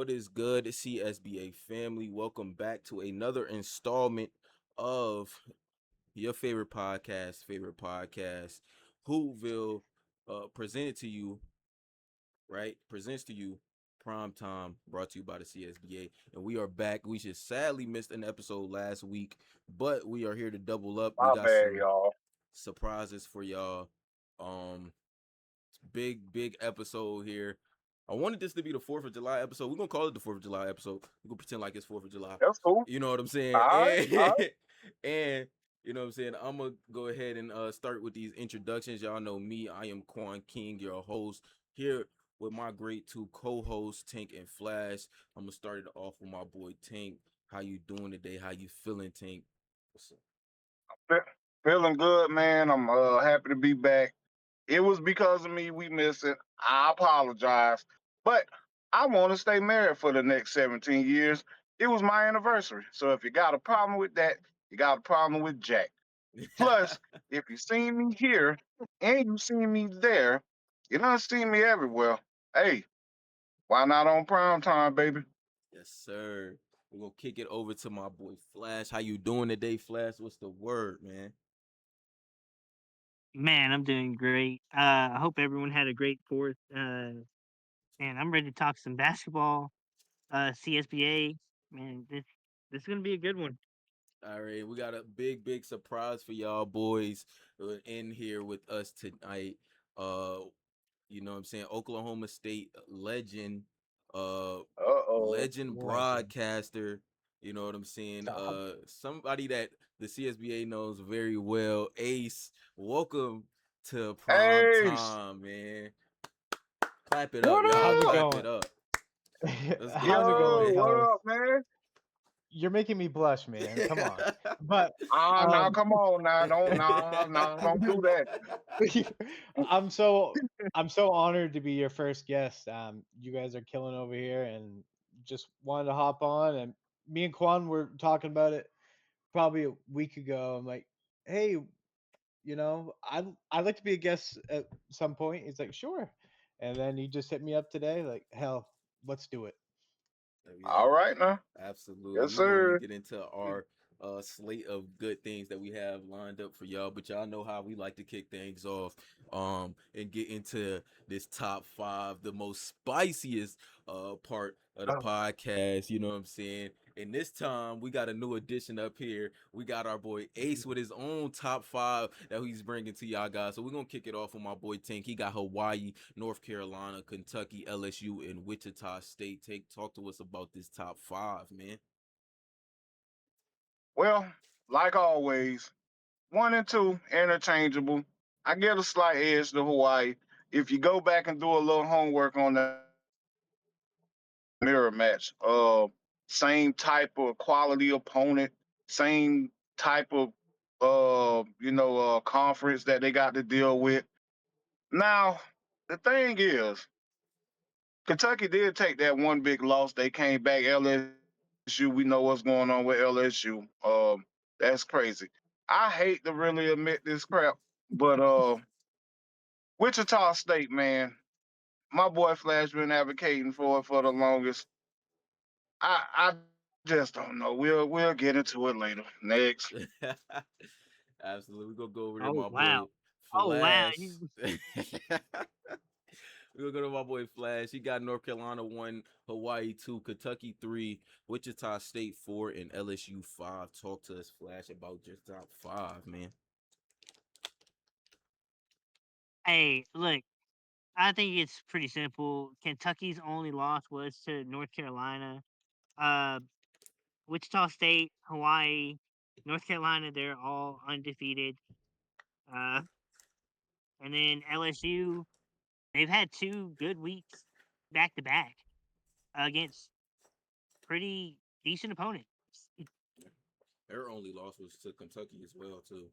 What is good, CSBA family? Welcome back to another installment of your favorite podcast, Whoville, presented to you, right? Presents to you, Prime Time, brought to you by the CSBA. And we are back. We just sadly missed an episode last week, but we are here to double up. We My got bad, some y'all. surprises for y'all. Um, big episode here. I wanted this to be the 4th of July episode. We're gonna call it the 4th of July episode. We're gonna pretend like it's 4th of July. That's cool. You know what I'm saying? All right, all right. And you know what I'm saying? I'm gonna go ahead and start with these introductions. Y'all know me. I am Quan King, your host, here with my great two co-hosts, Tank and Flash. I'm gonna start it off with my boy Tank. How you doing today? How you feeling, Tank? What's up? Fe- Feeling good, man. I'm happy to be back. It was because of me we missed it. I apologize, but I want to stay married for the next 17 years. It was my anniversary, so if you got a problem with that, you got a problem with Jack. Plus, if you see me here and you see me there, you don't see me everywhere. Hey, why not on prime time, baby? Yes, sir. We're gonna kick it over to my boy Flash. How you doing today, Flash? What's the word, man? Man, I'm doing great. I hope everyone had a great fourth. And I'm ready to talk some basketball. CSBA. Man, this is gonna be a good one. All right, we got a big surprise for y'all boys in here with us tonight. Uh, you know what I'm saying? Oklahoma State legend, uh, Uh-oh. legend Legend. broadcaster. You know what I'm saying? Stop. Somebody that the CSBA knows very well. Ace, welcome to Prime Ace, Time, man. Clap it up, what y'all. How's it up? Clap going? it up. Let's get How's it to going, Yo, it, what fellas? up, man? You're making me blush, man. Come on. But Ah, now um come on, now don't, don't do that. I'm so I'm so honored to be your first guest. You guys are killing over here and just wanted to hop on, and me and Quan were talking about it probably a week ago. I'm like, "Hey, I'd like to be a guest at some point." He's like, "Sure." And then he just hit me up today like, "Hell, let's do it." Yeah. All right now, Absolutely. yes We're going to sir. get into our slate of good things that we have lined up for y'all, but y'all know how we like to kick things off and get into this top 5, the most spiciest part of the Oh, podcast, you know what I'm saying? And this time we got a new addition up here. We got our boy Ace with his own top 5 that he's bringing to y'all guys. So we're going to kick it off with my boy Tank. He got Hawaii, North Carolina, Kentucky, LSU, and Wichita State. Talk to us about this top 5, man. well, like always, 1 and 2 interchangeable. I get a slight edge to Hawaii. If you go back and do a little homework on that mirror match, same type of quality opponent, same type of conference that they got to deal with. Now, the thing is, Kentucky did take that one big loss. They came back. LSU, we know what's going on with LSU. That's crazy. I hate to really admit this crap, but Wichita State, man, my boy Flash been advocating for it for the longest. I just don't know. We'll get into it later. Next. Absolutely. We're gonna go over to Oh my wow. boy Oh wow. Flash. We're gonna go to my boy Flash. He got North Carolina 1, Hawaii 2, Kentucky 3, Wichita State 4, and LSU 5. Talk to us, Flash, about your top 5, man. Hey, look. I think it's pretty simple. Kentucky's only loss was to North Carolina. Uh, Wichita State, Hawaii, North Carolina. They're all undefeated. Uh, and then LSU. They've had two good weeks back to back against pretty decent opponents. Their only loss was to Kentucky as well too.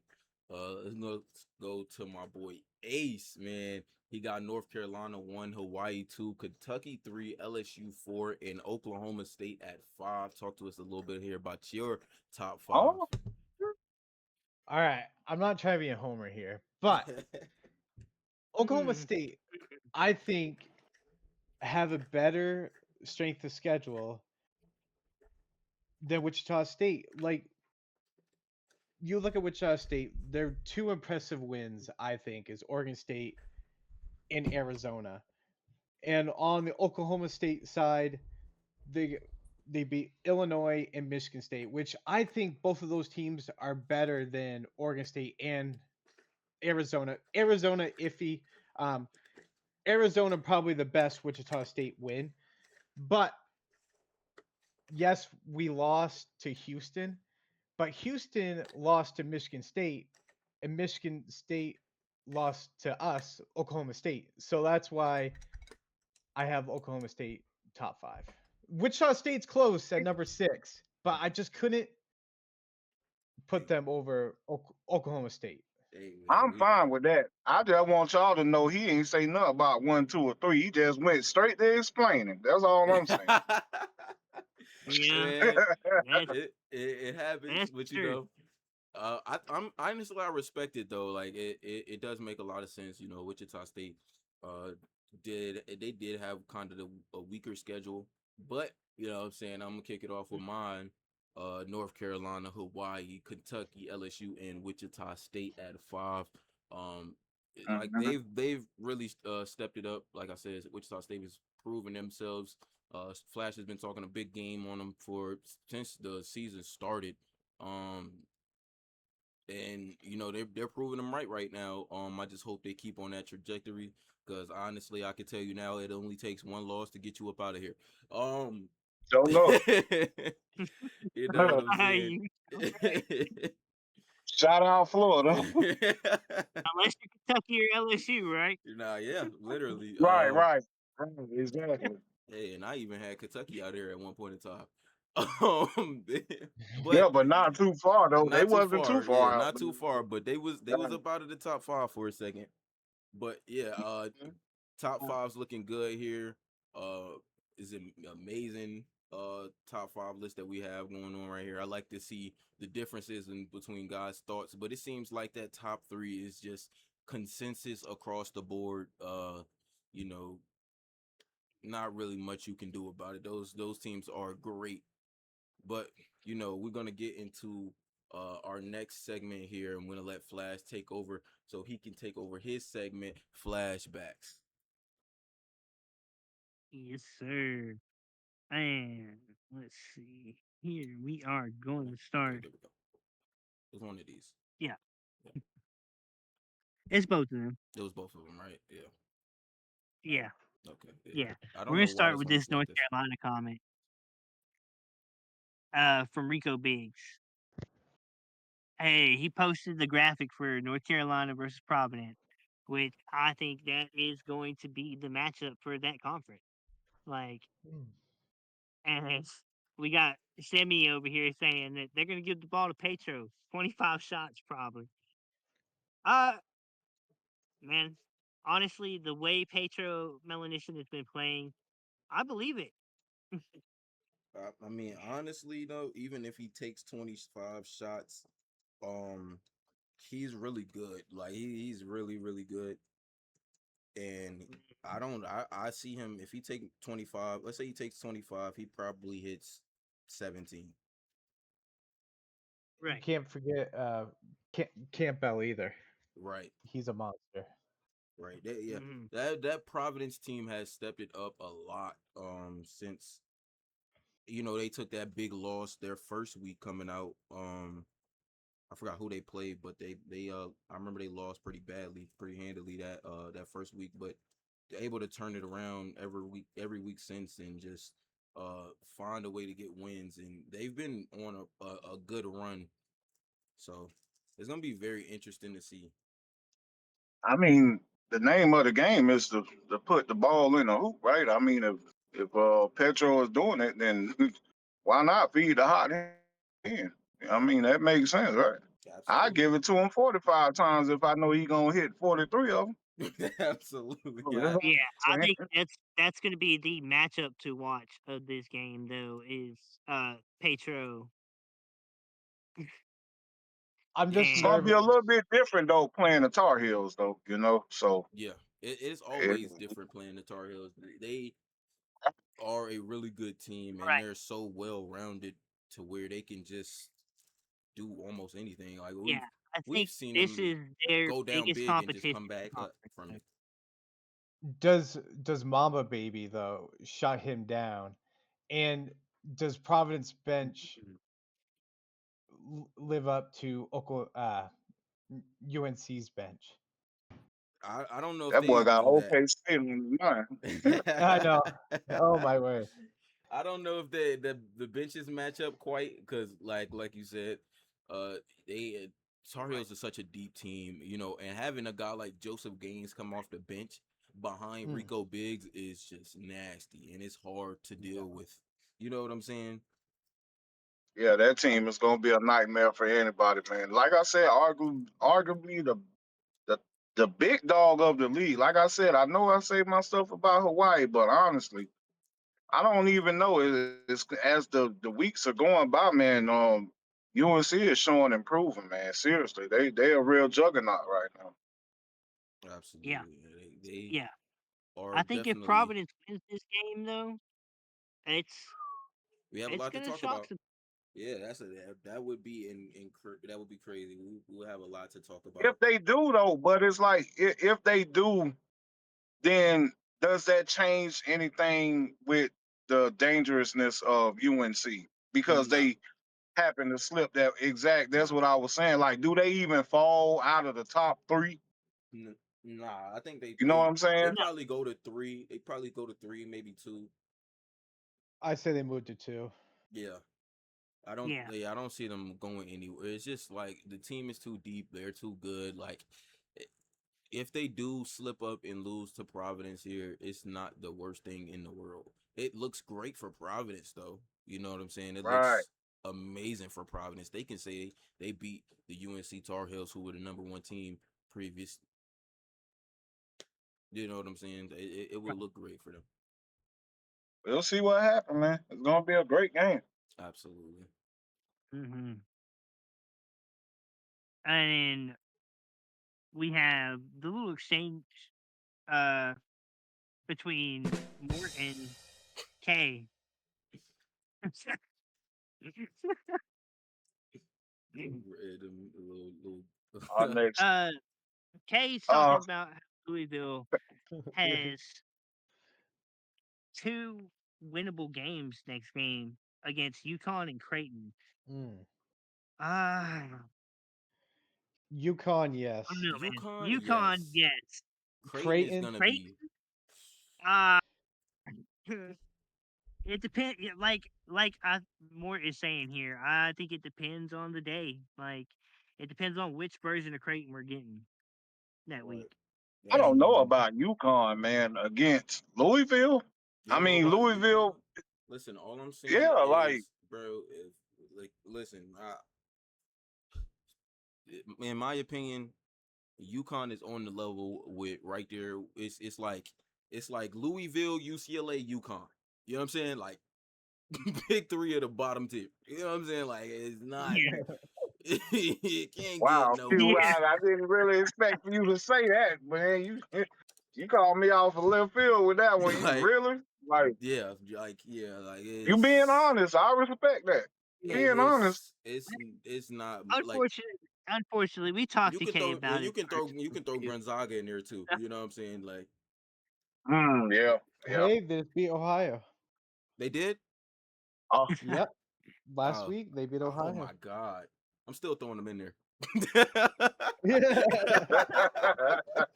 Let's go to my boy Ace, man. He got North Carolina 1, Hawaii 2, Kentucky 3, LSU 4, and Oklahoma State at 5. Talk to us a little bit here about your top 5. Oh, All right, I'm not trying to be a homer here, but Oklahoma Hmm. State, I think, have a better strength of schedule than Wichita State. Like you look at Wichita State, their two impressive wins, I think, is Oregon State and Arizona. And on the Oklahoma State side, they they beat Illinois and Michigan State, which I think both of those teams are better than Oregon State and Arizona. Arizona iffy. Um, Arizona probably the best Wichita State win, but yes, we lost to Houston, but Houston lost to Michigan State, and Michigan State lost to us, Oklahoma State. So that's why I have Oklahoma State top five. Wichita State's close at number six, but I just couldn't put Hey, them over Oklahoma State. hey man, I'm fine with that. I just want y'all to know he ain't say nothing about one, two, or three. He just went straight to explaining. That's all I'm saying. Yeah, man, that's it happens, that's but you true. know, I'm honestly I respect it though. Like it does make a lot of sense. You know, Wichita State, uh, they did have kind of a weaker schedule, but you know what I'm saying, I'm gonna kick it off with mine. North Carolina, Hawaii, Kentucky, LSU, and Wichita State at five. Um, like Mhm. they've really stepped it up. Like I said, Wichita State has proven themselves. Flash has been talking a big game on them for since the season started. Um, and you know they're proving them right now. I just hope they keep on that trajectory because honestly, I can tell you now it only takes one loss to get you up out of here. Um, Don't know. you know what I'm saying? You, Shout out Florida. unless you're Kentucky or LSU, right? Nah, yeah, literally. Right, right. Right, exactly. Hey, and I even had Kentucky out here at one point in time. Um, but Yeah, but not too far though. They not too wasn't too far. Yeah, far out not too far. But they was there. up out of the top five for a second. But yeah, top five's looking good here. Is it amazing? Top five list that we have going on right here. I like to see the differences in between guys' thoughts, but it seems like that top three is just consensus across the board. You know, not really much you can do about it. Those teams are great, but you know we're gonna get into our next segment here. I'm gonna let Flash take over so he can take over his segment, flashbacks. Yes, sir. And let's see. Here we are going to Okay, start. there we go. It was one of these. Yeah, Yeah, it's both of them. it was both of them, right? Yeah. Yeah, Okay. Yeah. yeah. I We're don't gonna know why start this with one is this like North this. Carolina comment. From Rico Biggs. Hey, he posted the graphic for North Carolina versus Providence, which I think that is going to be the matchup for that conference. Like, Hmm. and we got Semi over here saying that they're going to give the ball to Petro, 25 shots probably. Uh, man, honestly, the way Petro Melanician has been playing, I believe it. I mean, honestly though, even if he takes 25 shots, um, he's really good. Like he's really good. And I see him if he take 25, let's say he takes 25, he probably hits 17. You Right. can't forget Campbell either. Right. He's a monster. Right. Yeah. Mm-hmm. That Providence team has stepped it up a lot since you know they took that big loss their first week coming out. I forgot who they played, but they I remember they lost pretty badly, pretty handily that first week, but they're able to turn it around every week since and just find a way to get wins, and they've been on a good run. So it's gonna be very interesting to see. I mean, the name of the game is to put the ball in the hoop, right? I mean, if Petro is doing it, then why not feed the hot hand? I mean, that makes sense, right? I give Absolutely. it to him 45 times if I know he gonna hit 43 of them. Absolutely. That's all Yeah, I'm I saying. think that's going to be the matchup to watch of this game, though, is Petro I'm just It's and gonna be a nervous. little bit different though playing the Tar Heels though. So Yeah, it is it, always different playing the Tar Heels. They are a really good team, and Right. they're so well rounded to where they can just do almost anything. Like Yeah. I we've think seen this them is their go down biggest big and just competition come in the back up from conference. it. Does Mamba Baby though shut him down? And does Providence bench live up to UNC's bench? I don't know if That boy they got do that. OK State on the line. I know. Oh my word. I don't know if the benches match up quite because like you said, uh, they Tar Heels is such a deep team, you know, and having a guy like Joseph Gaines come off the bench behind Mm, Rico Biggs is just nasty and it's hard to deal yeah. with. You know what I'm saying? Yeah, that team is gonna be a nightmare for anybody, man. Like I said, arguably the the big dog of the league. Like I said, I know I say my stuff about Hawaii, but honestly, I don't even know. It's as the weeks are going by, man. UNC is showing improving, man. Seriously, they a real juggernaut right now. Yeah. Absolutely, they Yeah. are I think if definitely. Providence wins this game though, it's We have a it's lot to gonna talk shock about. some. Yeah, that would be that would be crazy. We'll have a lot to talk about. If they do though, but it's like if they do, then does that change anything with the dangerousness of UNC? Because Nah, they happen to slip that exact. That's nah. what I was saying. Like, do they even fall out of the top three? N- Nah, I think You know what I'm they saying? No. probably go to three. They probably go to three, maybe two. I say they moved to two. Yeah, Yeah. I don't see them going anywhere. It's just like the team is too deep. They're too good. Like i- if they do slip up and lose to Providence here, it's not the worst thing in the world. It looks great for Providence though. You know what I'm saying? It Right. looks amazing for Providence. They can say they beat the UNC Tar Heels, who were the number one team previous. You know what I'm saying? It will Right. look great for them. We'll see what happens, man. It's gonna be a great game. Absolutely. Hmm. And we have the little exchange uh between Mort and Kay. Random Our next, uh Kay's talking uh, about how Louisville has two winnable games next game against UConn and Creighton. Mm. Ah, UConn, I don't yes. know, man. UConn, UConn, yes. yes. Creighton is Creighton, gonna Creighton, be uh, it depends. Like I Mort is saying here. I think it depends on the day. Like it depends on which version of Creighton we're getting that right. week. I That's don't know And about UConn, man, against Louisville. you I don't know mean, about Louisville, UConn. Listen, all I'm saying yeah, like, is, bro, if like listen, in my opinion, UConn is on the level with right there. It's like Louisville, UCLA, UConn. You know what I'm saying? Like pick three of the bottom tier. You know what I'm saying? Like it's not. yeah, It can't get wow, no Q, yeah. worse. I didn't really expect for you to say that, man. You called me off of left field with that one. You Like really? Like, like you being honest. I respect that. Yeah. Being honest. it's not like Unfortunately, we talked you to can Kay throw about it you can throw too. Gonzaga in there too. You know what I'm saying? Like Yeah, yeah. hey, they beat Ohio. they did. Oh, Yep. Last Oh, week they beat oh Ohio. my God! I'm still throwing them in there. Yeah.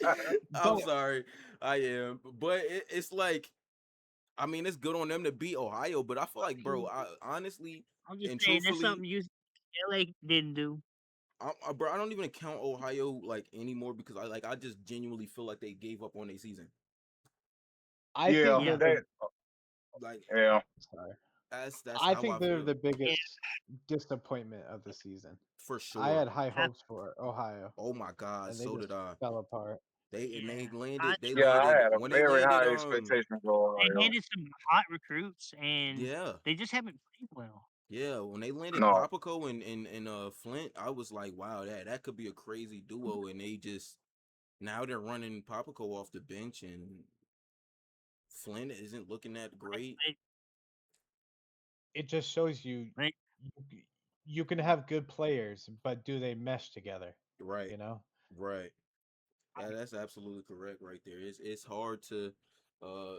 I'm But sorry, I am, but it's like I mean it's good on them to beat Ohio, but I feel like, bro, honestly I'm just and saying that's truthfully, something UCLA didn't do. bro, I don't even count Ohio like anymore because I just genuinely feel like they gave up on their season. I yeah, think Yeah, they're that, the Like yeah. sorry. that's I how think I they're feel the yeah. biggest disappointment of the season. for I sure. had high I, hopes for Ohio, Oh my God, and they so just did I. fell apart. yeah. They Yeah, I landed had a when they very landed high expectation for They Ohio. landed some hot recruits, and yeah. they just haven't played well. Yeah, when they landed No. Papico and Flint, I was like, wow, that could be a crazy duo, and they just now they're running Papico off the bench and Flynn isn't looking that great. But, It just shows you but you, you can have good players, but do they mesh together? Right, You know. right. That's absolutely correct right there. It's hard to, uh,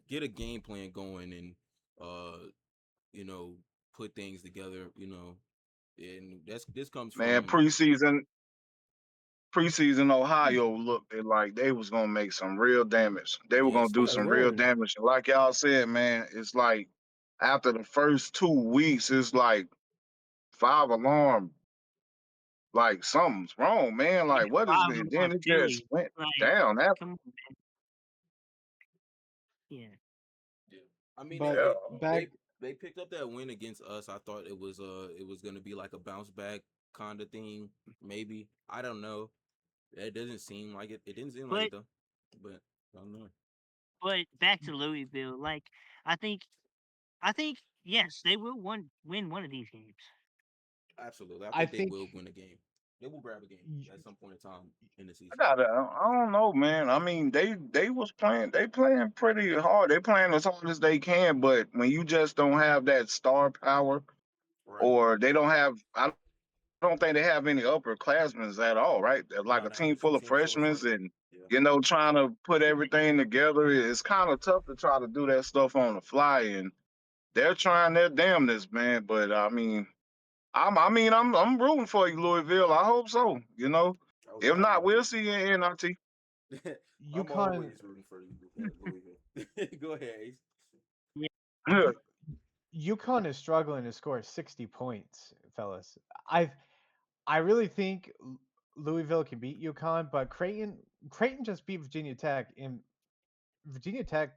get a game plan going and uh, you know, put things together. And this comes Man, from preseason Ohio looked it like they was gonna make some real damage. They were gonna against do Oh, they us. some real were. damage. And like y'all said, man, it's like after the first 2 weeks, it's like five alarm, like something's wrong, man. yeah, Like what is five it? And on then it just Philly. went Like, down. That come on, yeah. Yeah. I mean, But yeah, back, they picked up that win against us. I thought it was gonna be like a bounce back kind of thing. Maybe, I don't know. It doesn't seem like it. It didn't seem like But it though. But I don't know. back to Louisville. Like, I think I think yes, they will win one of these games. Absolutely, I I think they think will win a game. They will grab a game y- at some point in time in the I season. gotta. I don't know, man. I mean, they was playing. They playing pretty hard. They playing as hard as they can. But when you just don't have that star power, Right. or they don't have, I don't think they have any upperclassmen at all, right? They're like No, a no, team it's a full of team full of freshmen, freshmen. and Yeah. trying to put everything together. It's kind of tough to try to do that stuff on the fly, and they're trying their damnness, man. But I'm rooting for you, Louisville. I hope so. Oh If yeah, I'm not, we'll always see you in NRT. I'm UConn always rooting for you, Louisville. Go ahead, Ace. Yeah, U- UConn is struggling to score 60 points, fellas. I I really think Louisville can beat UConn, but Creighton just beat Virginia Tech. And Virginia Tech,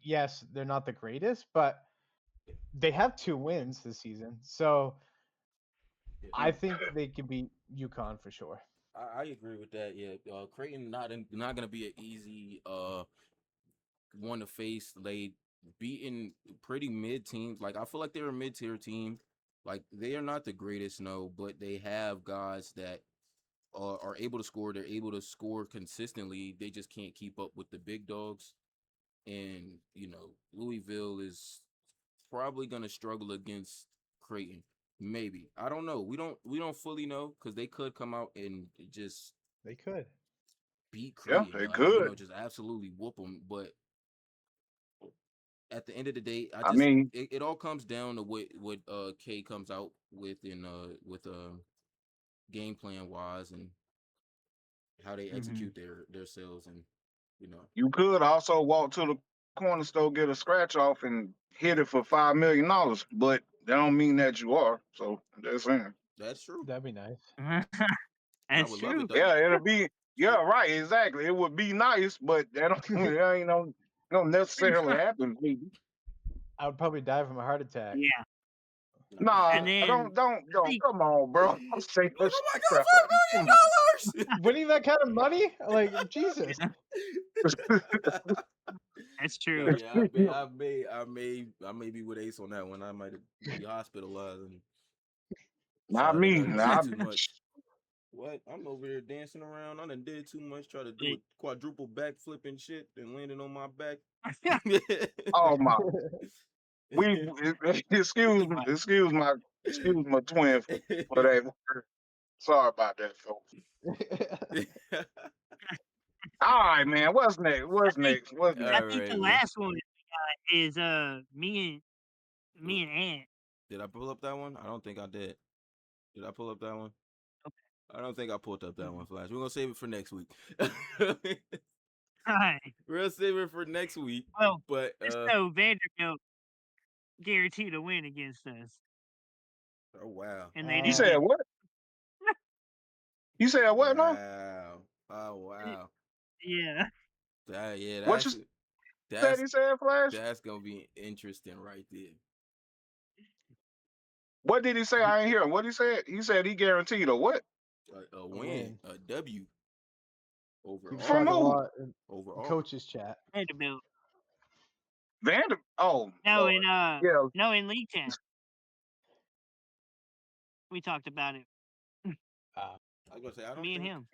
yes, they're not the greatest, but they have 2 wins this season. So Yeah. I think they can beat UConn for sure. I agree with that. Yeah, Creighton not gonna be an easy one to face. They beaten pretty mid teams. Like I feel like they're a mid tier team. Like they are not the greatest, no, but they have guys that are able to score. They're able to score consistently. They just can't keep up with the big dogs. And Louisville is probably gonna struggle against Creighton. Maybe, I don't know. We don't fully know because they could come out and just They could. beat Yeah, Creighton. they could. Just absolutely whoop them. But at the end of the day, I mean, it all comes down to what K comes out with in with game plan wise and how they hmm execute their sales and you know you could also walk to the corner store, get a scratch off, and hit it for $5 million. But that don't mean that you are. So that's saying. that's true. That'd be nice. I That's would love it true. though. Yeah, it'll be. Yeah, Shit. right. Exactly. It would be nice, but that don't. That ain't no. Don't necessarily happen. Maybe. I would probably die from a heart attack. Yeah, No, Nah, and shit. then don't. I think Come on, bro. Don't say Like, no oh shit my crap like god, that. Winning that kind of money? Like, Jesus. that's No, true. yeah, I may be with Ace on that one. I might be hospitalized and Not decided me. I done did Nah, too much. What? I'm over here dancing around. I done did too much. Try to do a But- quadruple backflip and shit, and landing on my back. oh my. We excuse my twin for that word. Sorry about that, folks. All right, man. What's next? I think What's I next? All think the right, man. last one is me and Ant. Did I pull up that one? I don't think I did. Did I pull up that one? Okay. I don't think I pulled up that one, Mhm. Flash. We're gonna save it for next week. All right. We're gonna save it for next week. Well, But just so Vanderbilt guaranteed a win against us, oh wow. and they You didn't Uh, said get. what? You said what now? Wow. Oh wow. Yeah. Yeah, What you said? that's He said Flash. that's gonna be interesting right there. What did he say? I ain't hear him. What he said? He said he guaranteed a what? A a win, win. a W He was overall. From talking a who? lot in Over Auburn. coaches chat. Vanderbilt. Vander. Oh No, Lord. Yeah. in league chat we talked about it. Uh, I was gonna say I don't Me and think him.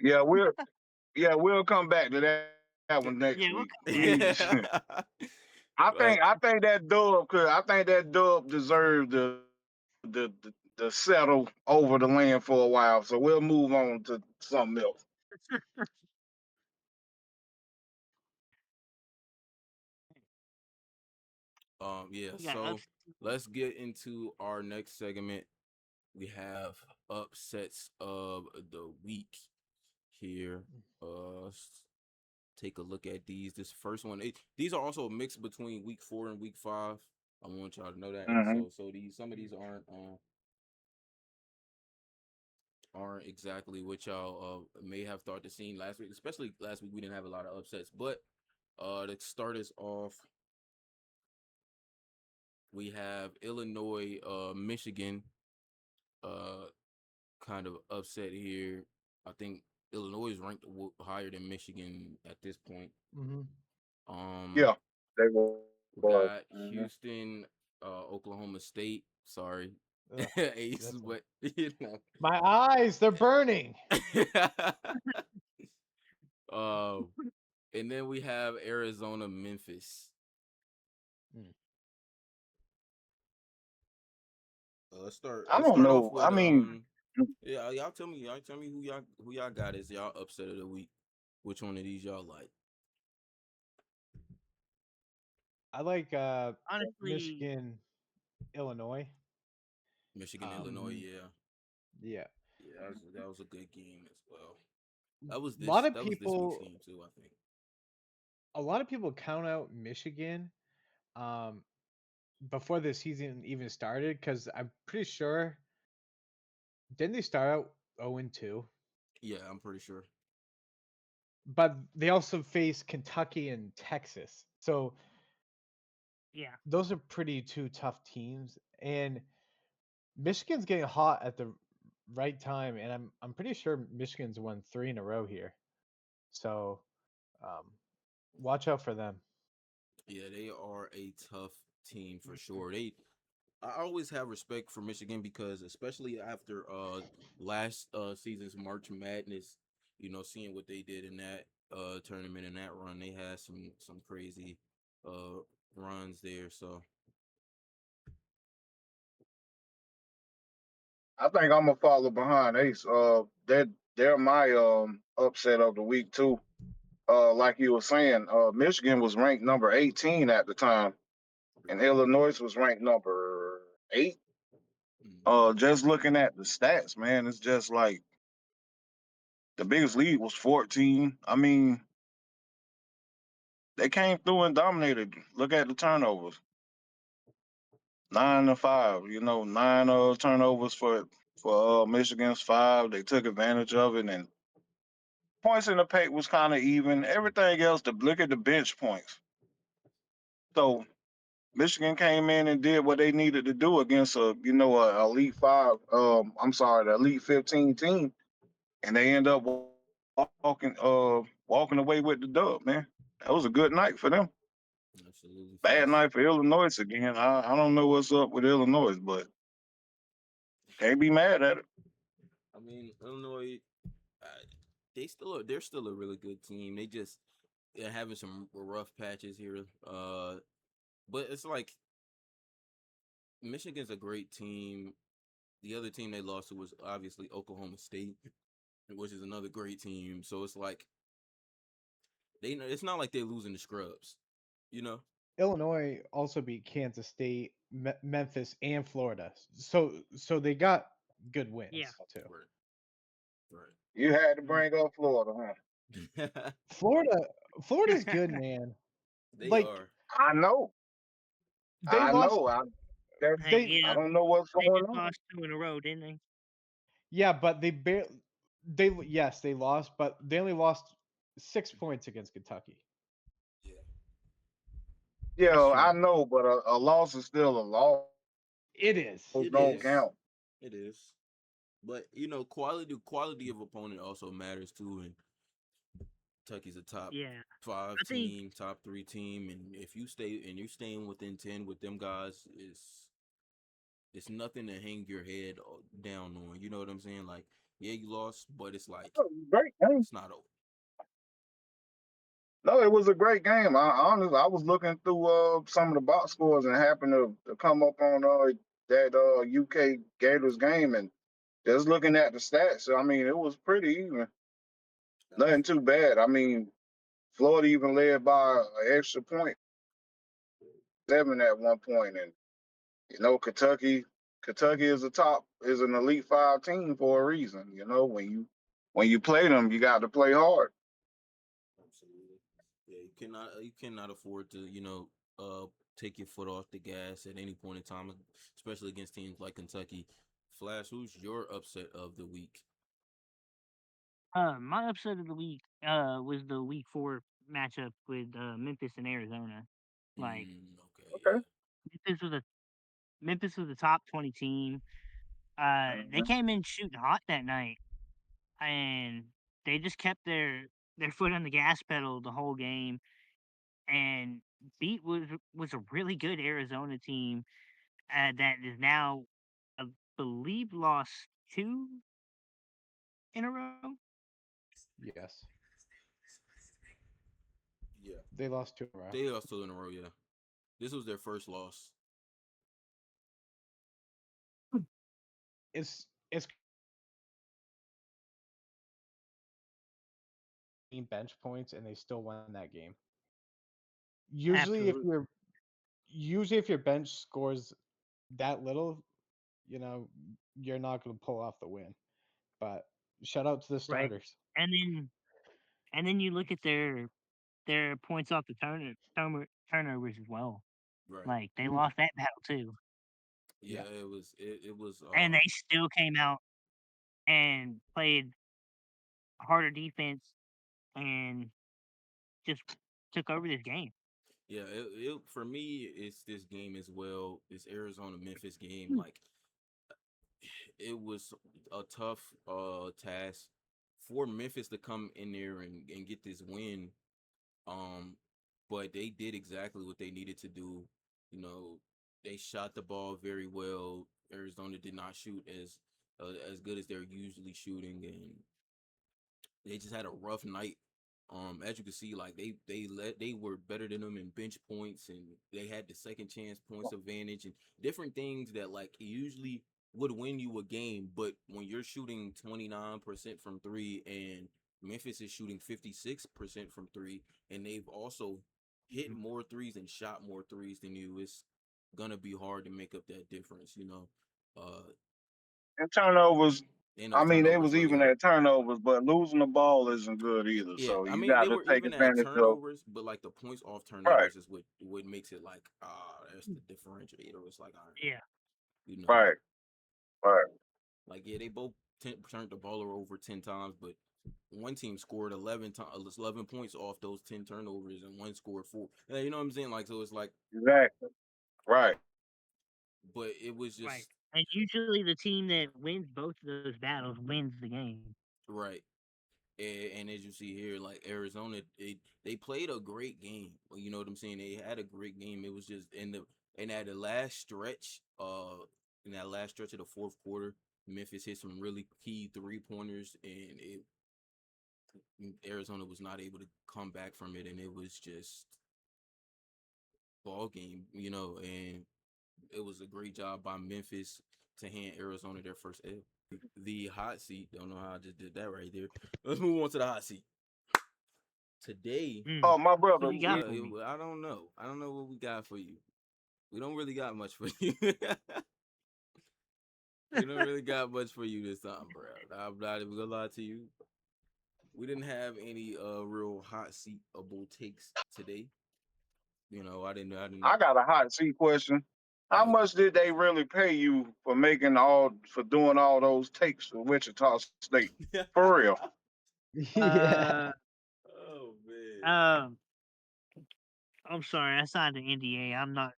Yeah. We'll come back to that that one next Yeah, we'll week. come back to We, that. Uh, I think that dub could. I think that dub deserved the settle over the land for a while. So we'll move on to something else. yeah, We got so ups. let's get into our next segment. We have upsets of the week here. Take a look at these. This first one, these are also a mix between week 4 and week 5. I want y'all to know that. Hmm. So these some of these aren't exactly what y'all may have thought to seen last week. Especially last week, we didn't have a lot of upsets. But to start us off, we have Illinois, Michigan, uh, kind of upset here. I think Illinois is ranked higher than Michigan at this point. Mm-hmm. Um, Yeah, they was. we Mhm. got Houston, Oklahoma State. Sorry, Ugh, Ace, that's but you know. my eyes. They're burning. um, and then we have Arizona, Memphis. Mm. Let's start. I Let's don't start off know. I with mean, Yeah, y'all tell me who y'all got as y'all upset of the week. Which one of these y'all like? I like Honestly, Michigan, Illinois. Michigan, Illinois. Um, Yeah, yeah. yeah, that was a good game as well. That was A lot this of that was this week's people, game too. I think. a lot of people count out Michigan um, before the season even started because I'm pretty sure didn't they start out 0-2? Yeah, I'm pretty sure. But they also face Kentucky and Texas, so yeah, those are pretty two tough teams. And Michigan's getting hot at the right time, and I'm pretty sure Michigan's won 3 in a row here. So um, watch out for them. Yeah, they are a tough team for sure. I always have respect for Michigan because especially after last season's March Madness, seeing what they did in that tournament and that run, they had some crazy uh runs there. So I think I'm gonna follow behind Ace. They're my upset of the week too. Like you were saying, Michigan was ranked number 18 at the time, and Illinois was ranked number 8. mm, Just looking at the stats, man, it's just like the biggest lead was 14. I mean, they came through and dominated. Look at the turnovers, 9-5. You know, 9 turnovers for Michigan's 5. They took advantage of it, and points in the paint was kind of even. Everything else, to look at the bench points. So Michigan came in and did what they needed to do against a elite 5. I'm sorry, the elite 15 team, and they end up walking away with the dub. Man, that was a good night for them. absolutely Bad facts. night for Illinois again. I don't know what's up with Illinois, but can't be mad at it. I mean, Illinois, uh, they're still a really good team. They're having some rough patches here. But it's like Michigan's a great team. The other team they lost to was obviously Oklahoma State, which is another great team. So it's like it's not like they're losing the scrubs, you know? Illinois also beat Kansas State, Memphis, and Florida. So they got good yeah. wins too. Right, right. You had to Mm. bring up Florida, huh? Florida, Florida's good, man. They Like are. I know, they I lost, know. That Hey, they I yeah, don't know what's they going just on. lost 2 in a row, didn't they? yeah, but they barely they yes they lost, but they only lost 6 points against Kentucky. Yeah, That's Yeah, true. I know, but a loss is still a loss. It is. Those it don't is. count. It is. But quality of opponent also matters too. And Kentucky's a top Yeah, five I think. team, top three team, and if you're staying within 10 with them guys, it's nothing to hang your head down on. You know what I'm saying? Like, yeah, you lost, but it's like Great game. it's not over. No, it was a great game. I was looking through some of the box scores and happened to come up on that UK Gators game and just looking at the stats. I mean, it was pretty even. Nice. Nothing too bad. I mean, Florida even led by an extra point, 7 at one point, and Kentucky is a top is an elite five team for a reason. You know, when you play them, you got to play hard. Absolutely. Yeah, you cannot afford to, take your foot off the gas at any point in time, especially against teams like Kentucky. Flash, who's your upset of the week? My upset of the week was the week 4 matchup with Memphis and Arizona. Like Okay, Okay. yeah. Memphis was a Memphis was a top 20 team. They Mhm. came in shooting hot that night, and they just kept their foot on the gas pedal the whole game, and beat was a really good Arizona team that is now, I believe, lost 2 in a row. Yes, Yeah. they lost two in a row. They are still in a row, yeah. This was their first loss. It's bench points and they still won that game. Usually, if Absolutely. your usually if your bench scores that little, you know, you're not going to pull off the win. But shout out to the Right. starters. And then you look at their points off the turnovers as well. Right. Like they Mm, lost that battle too, Yeah, yeah, it was and they still came out and played harder defense and just took over this game. yeah, for me it's this game as well. This Arizona Memphis game. Hmm. Like, it was a tough task for Memphis to come in there and get this win. Um, but they did exactly what they needed to do. You know, they shot the ball very well. Arizona did not shoot as good as they're usually shooting, and they just had a rough night. As you can see, like they were better than them in bench points, and they had the second chance points advantage and different things that like usually would win you a game. But when you're shooting 29% from three, and Memphis is shooting 56% from three, and they've also hit more threes and shot more threes than you, it's gonna be hard to make up that difference. Uh, And turnovers. and I those mean, they turnovers was really even hurt. at turnovers, but losing the ball isn't good either. Yeah, So I you mean got they to were take even at advantage of. turnovers, but like the points off Right, turnovers is what makes it like that's the differentiator. It's like, all right, Yeah. you know, right, right. like yeah, they both turned the ball over 10 times, but one team scored 11 points off those 10 turnovers, and one scored four. Yeah, you know what I'm saying? Like so, it's like, Exactly. Right. but it was Right. just And usually the team that wins both of those battles wins the game. right. And as you see here, like Arizona, they played a great game. You know what I'm saying? They had a great game. It was just in that last stretch, in that last stretch of the fourth quarter, Memphis hit some really key 3 pointers, and Arizona was not able to come back from it, and it was just ball game, and it was a great job by Memphis to hand Arizona their first L. The hot seat. Don't know how I just did that right there. Let's move on to the hot seat. Today, Oh, Mm. my What brother. you got yeah, for me? I don't know. I don't know what we got for you. We don't really got much for you. We don't really got much for you this time, bro. I'm not even gonna lie to you. We didn't have any real hot seatable takes today. I didn't. I got a hot seat question. How Okay. much did they really pay you for doing all those takes for Wichita State? For real. yeah. Uh, Oh man. um, I'm sorry, I signed an NDA. I'm not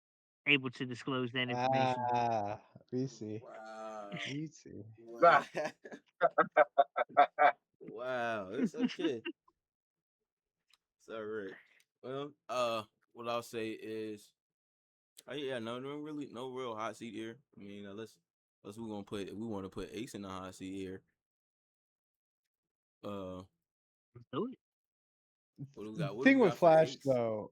able to disclose that information. Ah, we see. Wow. We see. Wow. Nah. Wow. It's okay. It's all right. Well, what I'll say is, yeah, no real hot seat here. I mean, unless we want to put Ace in the hot seat here. Uh, Let's do it. What do we The got? What do thing we with got for Flash Ace? though,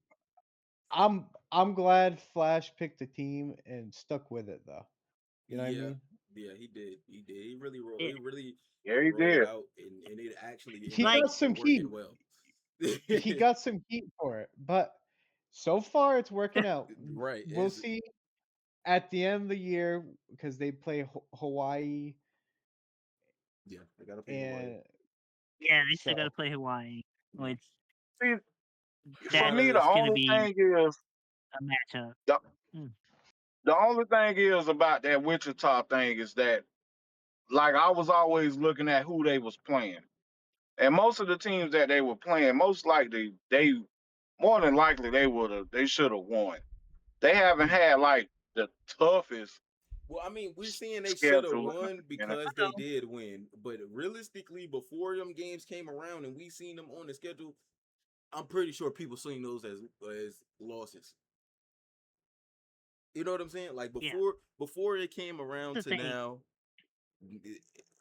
I'm glad Flash picked the team and stuck with it though. You know what I Yeah, mean? yeah, he did. He did. He really rolled. Yeah, He really Yeah, he rolled it did. out, and it actually He ended like got up some heat. working well. He got some heat for it, but so far it's working out. Right. We'll Is see at the end of the year because they play Hawaii, yeah. They gotta play Hawaii. and yeah, they still got to so play Hawaii, Yeah. which See, for that's me, the Because gonna only be thing is a matchup. the, Mm. the only thing is about that Wichita thing is that like I was always looking at who they was playing. And most of the teams that they were playing, most likely they more than likely they should have won. They haven't mm, had like the toughest well, I mean, we're seeing they should have schedule. won You know, because they did win. But realistically, before them games came around and we seen them on the schedule, I'm pretty sure people seen those as losses. You know what I'm saying? Like Yeah, before it came around that's to the thing. now,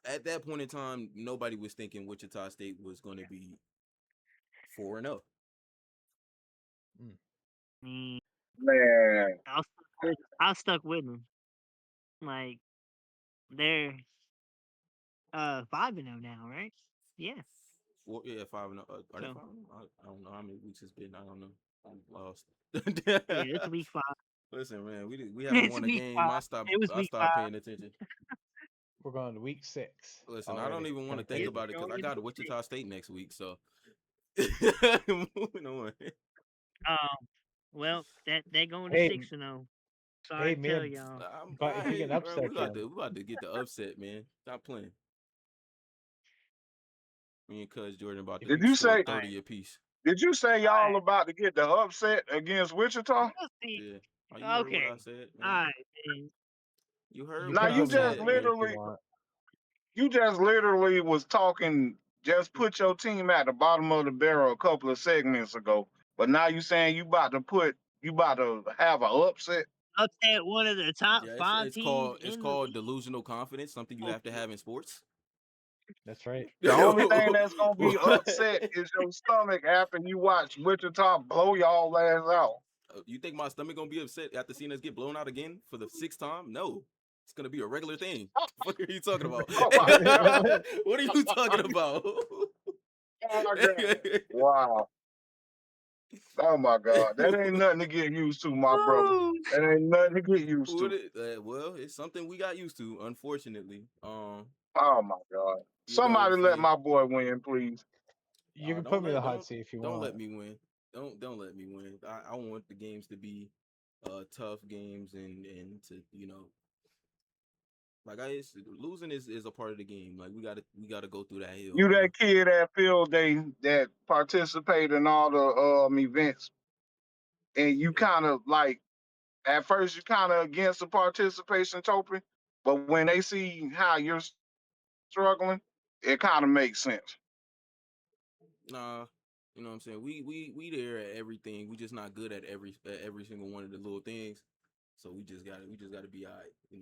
at that point in time, nobody was thinking Wichita State was going to be 4-0. mm. Mm, man. I stuck with them. Like they're 5-0 now, right? Yeah. Four, yeah, 5-0. Are they So 5-0? I don't know how many weeks it's been. I don't know. I'm lost. yeah, it's week 5. Listen, man, we haven't It's won a week game. 5. It was I week stopped 5. paying attention. We're going to week 6 Listen, I don't already. even want to Kind of think Yep, crazy. about it because going I into got week 6. Wichita State next week. So moving on. Um, well, that they're going to Hey, 6-0. Sorry hey, to tell man, y'all. but if we get Hey, an bro, upset, Ken, we about to get the upset, man. Stop playing. Me and Cuz Jordan about if to Did we you score say All right, 30 apiece. did you say all y'all right. about to get the upset against Wichita? We'll see. Yeah. Oh, you heard what I Okay. said, All man. right. Man. You heard you Now what can I you put me on just the said, seat man. if you literally want. was talking just put your team at the bottom of the barrel a couple of segments ago. But now you saying you about to have an upset. Upset one of the top Yeah, 5 teams it's in the called league. delusional confidence, something you have to have in sports. That's right. The only thing that's gonna be What? upset is your stomach after you watch Wichita blow y'all ass out. You think my stomach gonna be upset after seeing us get blown out again for the 6th time? No, it's gonna be a regular thing. What are you talking about? Oh my god. What are you talking about? Oh my god. Wow. Oh my god. That ain't nothing to get used to, my brother. Woo! That ain't nothing to get used to. Well, it's something we got used to, unfortunately. Oh my god. You know what I'm Somebody let saying? my boy win, please. You can put me in the hot seat if you Don't want. let me win. Don't let me win. I want the games to be tough games and to like losing is a part of the game. Like we gotta go through that hill. You that kid that feel that participate in all the events and you Yeah. kind of like at first you kind of against the participation token, but when they see how you're struggling, it kind of makes sense. Nah, you know what I'm saying? We there at everything. We just not good at every single one of the little things. So we just gotta be alright. The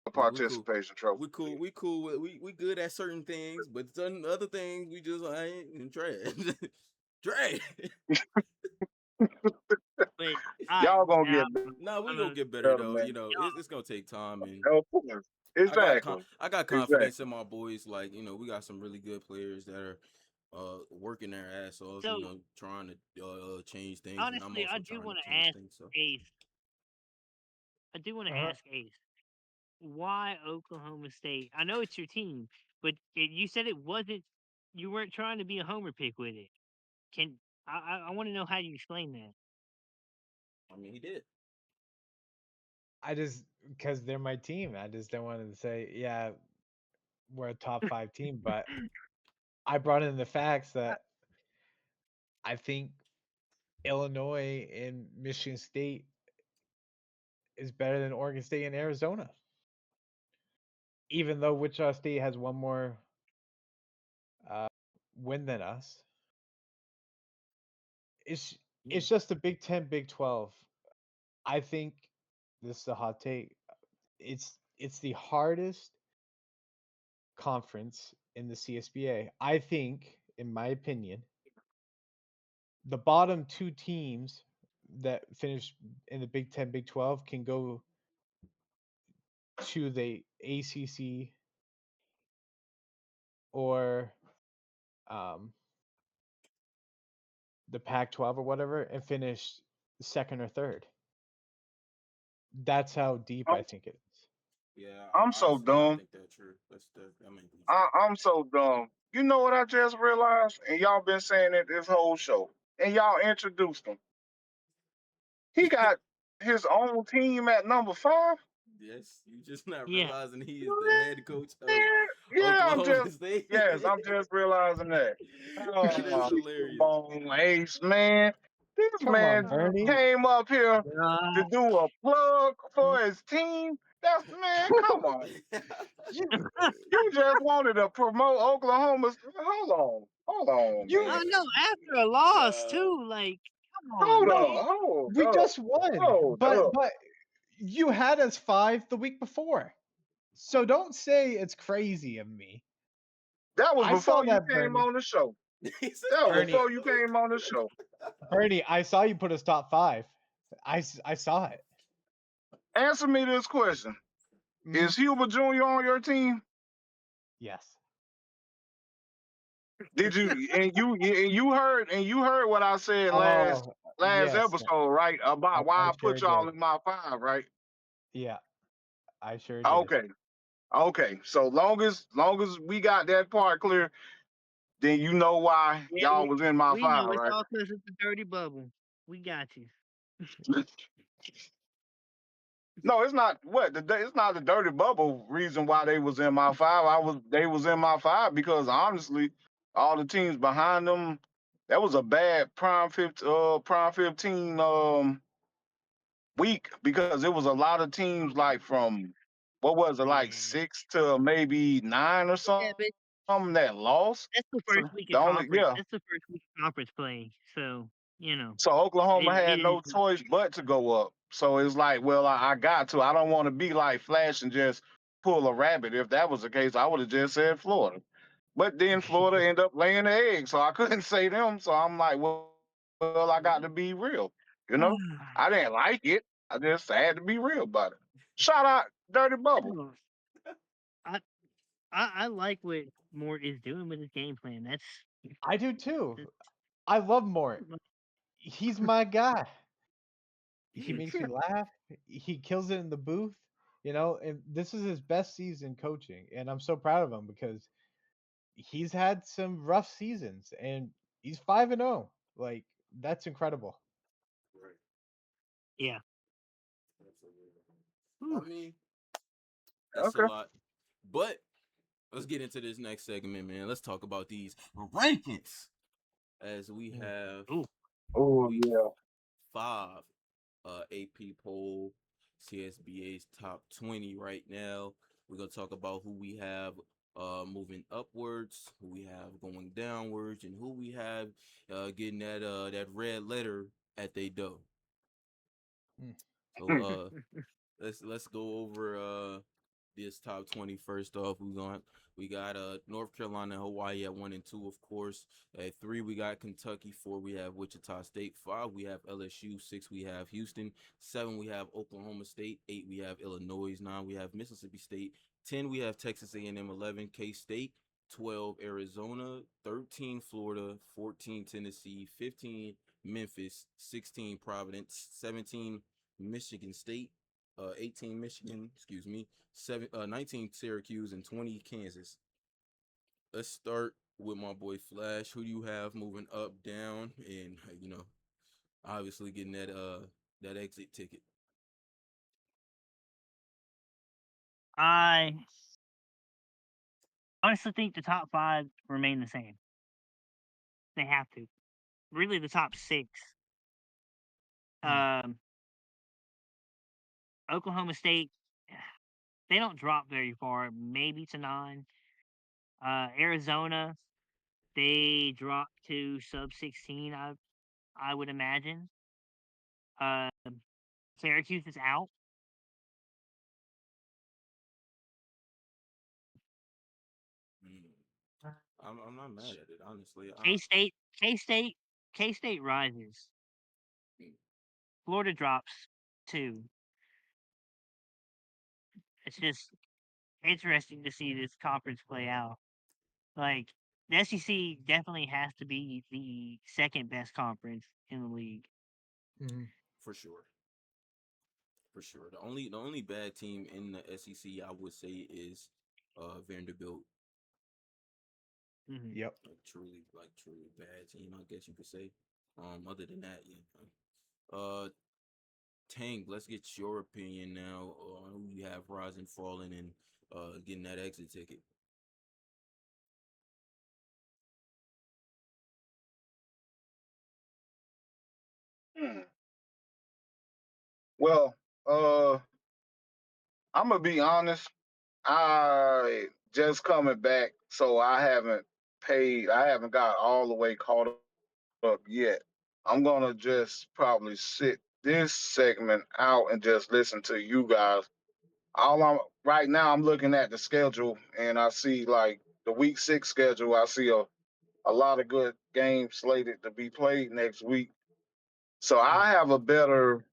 We cool. participation trophy. We cool. We good at certain things, but certain other things we just ain't and trash. Trash. But all right, Y'all gonna now get Nah, we I'm gonna gonna get better better, though. man. It's gonna take time, and Of course. Exactly. I got confidence Exactly. in my boys. Like we got some really good players that are working their ass off. so Trying to change things, and I'm honestly, also I do trying to want to change ask things. So Ace. I do want to Uh-huh. ask Ace why Oklahoma State. I know it's your team, but you said it wasn't. You weren't trying to be a homer pick with it. Can I want to know how you explain that. I mean, he did. I just because they're my team. I just don't want to say, yeah, we're a top 5 team, but I brought in the facts that I think Illinois and Michigan State is better than Oregon State and Arizona. Even though Wichita State has one more uh, win than us, it's Yeah. it's just the Big Ten, Big 12. I think this is a hot take. It's the hardest conference in the CSBA. I think, in my opinion, the bottom two teams that finish in the Big 10, Big 12 can go to the ACC or um, the Pac-12 or whatever and finish second or third. That's how deep I I'm, think it is. Yeah, I'm so honestly, I dumb. think that's true. That may be true. I'm so dumb. You know what I just realized? And y'all been saying it this whole show. And y'all introduced him. He got his own team at number 5. Yes, you just not Yeah. realizing he is the head coach of Yeah, Oklahoma State. yes, I'm just realizing that. That is Oh, come hilarious. on, Ace, man. This Come on, man Bernie. Oh came up here to God. do a plug for his team. That's, man, come on. You You just wanted to promote Oklahoma. Hold on, you Oh man. no, after a loss Nah, too. Like, come on, Hold man. up, hold we up, just won. hold But up. you had us 5 the week before. So don't say it's crazy of me. That was I saw before you that, came Bernie. on the show. he said That was Bernie, before you came on the show. Bernie, I saw you put us top 5. I saw it. Answer me this question. Mhm. Is Huber Jr. on your team? Yes. Did you and you heard what I said Oh, last yes. episode, right? About why I I sure put y'all did. in my 5, right? Yeah, I sure did. Okay. Okay. So long as we got that part clear, then you know why Yeah, y'all was in my we 5, know it's right? all because of the dirty bubble. We got you. No, it's not it's not the dirty bubble reason why they was in my 5. They was in my 5 because honestly, all the teams behind them, that was a bad prime 15 week because it was a lot of teams like from what was it, like Yeah. 6 to maybe 9 or Yeah, but something that lost. that's the So first week the of only conference. yeah. That's the first week of conference play. So, you know, So Oklahoma had it no is. choice but to go up. So it's like, well, I got to. I don't want to be like Flash and just pull a rabbit. If that was the case, I would have just said Florida. But then Florida ended up laying the egg, so I couldn't say them. So I'm like, well, I got to be real. You know, I didn't like it. I just had to be real about it. Shout out Dirty Bubble. No, I, I like what Mort is doing with his game plan. I do too. That's I love Mort. He's my guy. He makes me sure. laugh. He kills it in the booth, and this is his best season coaching, and I'm so proud of him because he's had some rough seasons and he's 5-0. Like that's incredible. right. Yeah. Absolutely. I Whew. mean, it's a Okay. lot. But let's get into this next segment, man. Let's talk about these rankings. As we Mm. have Ooh. Oh week yeah. 5 AP poll, CSBA's top 20 right now. We're gonna talk about who we have moving upwards, who we have going downwards, and who we have getting that red letter at they door. Mm. So let's go over this top 20 first off. We got North Carolina and Hawaii at 1 and 2, of course. At 3 we got Kentucky, 4 we have Wichita State, 5 we have LSU, 6 we have Houston, 7 we have Oklahoma State, 8 we have Illinois, 9 we have Mississippi State, 10 we have Texas A&M, 11 K-State, 12 Arizona, 13 Florida, 14 Tennessee, 15 Memphis, 16 Providence, 17 Michigan State, 18 Michigan, excuse me, 19 Syracuse, and 20 Kansas. Let's start with my boy Flash. Who do you have moving up, down, and obviously getting that exit ticket? I honestly think the top five remain the same. They have to. Really, the top six. Mm. Um, Oklahoma State, they don't drop very far, maybe to 9. Arizona, they drop to sub 16. I would imagine. Uh, Syracuse is out. Mm. I'm not mad at it, honestly. K State, K State. K State rises, Florida drops two. It's just interesting to see this conference play out. Like the SEC definitely has to be the second best conference in the league. Mhm. For sure. For sure. The only bad team in the SEC I would say is Vanderbilt. Hmm. Yep. Like truly bad team, I guess you could say. Other than that, yeah. Uh Tank, let's get your opinion now on who you have rising, falling, and getting that exit ticket. Hmm. Well, uh, I'm gonna be honest. I just coming back, so I haven't paid. I haven't got all the way caught up yet. I'm gonna just probably sit this segment out and just listen to you guys. All I'm right now, I'm looking at the schedule and I see like the week 6 schedule. I see a lot of good games slated to be played next week. So I have a better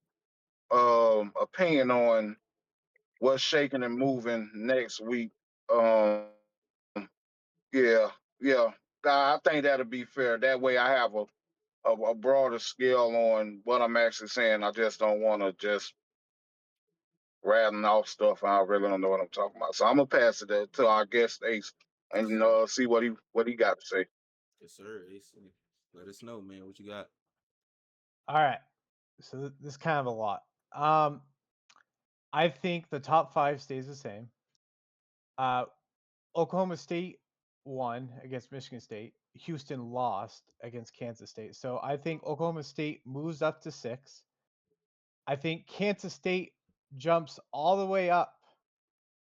opinion on what's shaking and moving next week. Um, yeah, yeah. I think that'll be fair. That way, I have a broader scale on what I'm actually saying. I just don't want to just rattling off stuff. I really don't know what I'm talking about. So I'm gonna pass it to our guest Ace and Sure. see what he got to say. Yes, sir. Ace. Let us know, man. What you got? All right. So this is kind of a lot. Um, I think the top five stays the same. Uh, Oklahoma State won against Michigan State. Houston lost against Kansas State. So I think Oklahoma State moves up to 6. I think Kansas State jumps all the way up.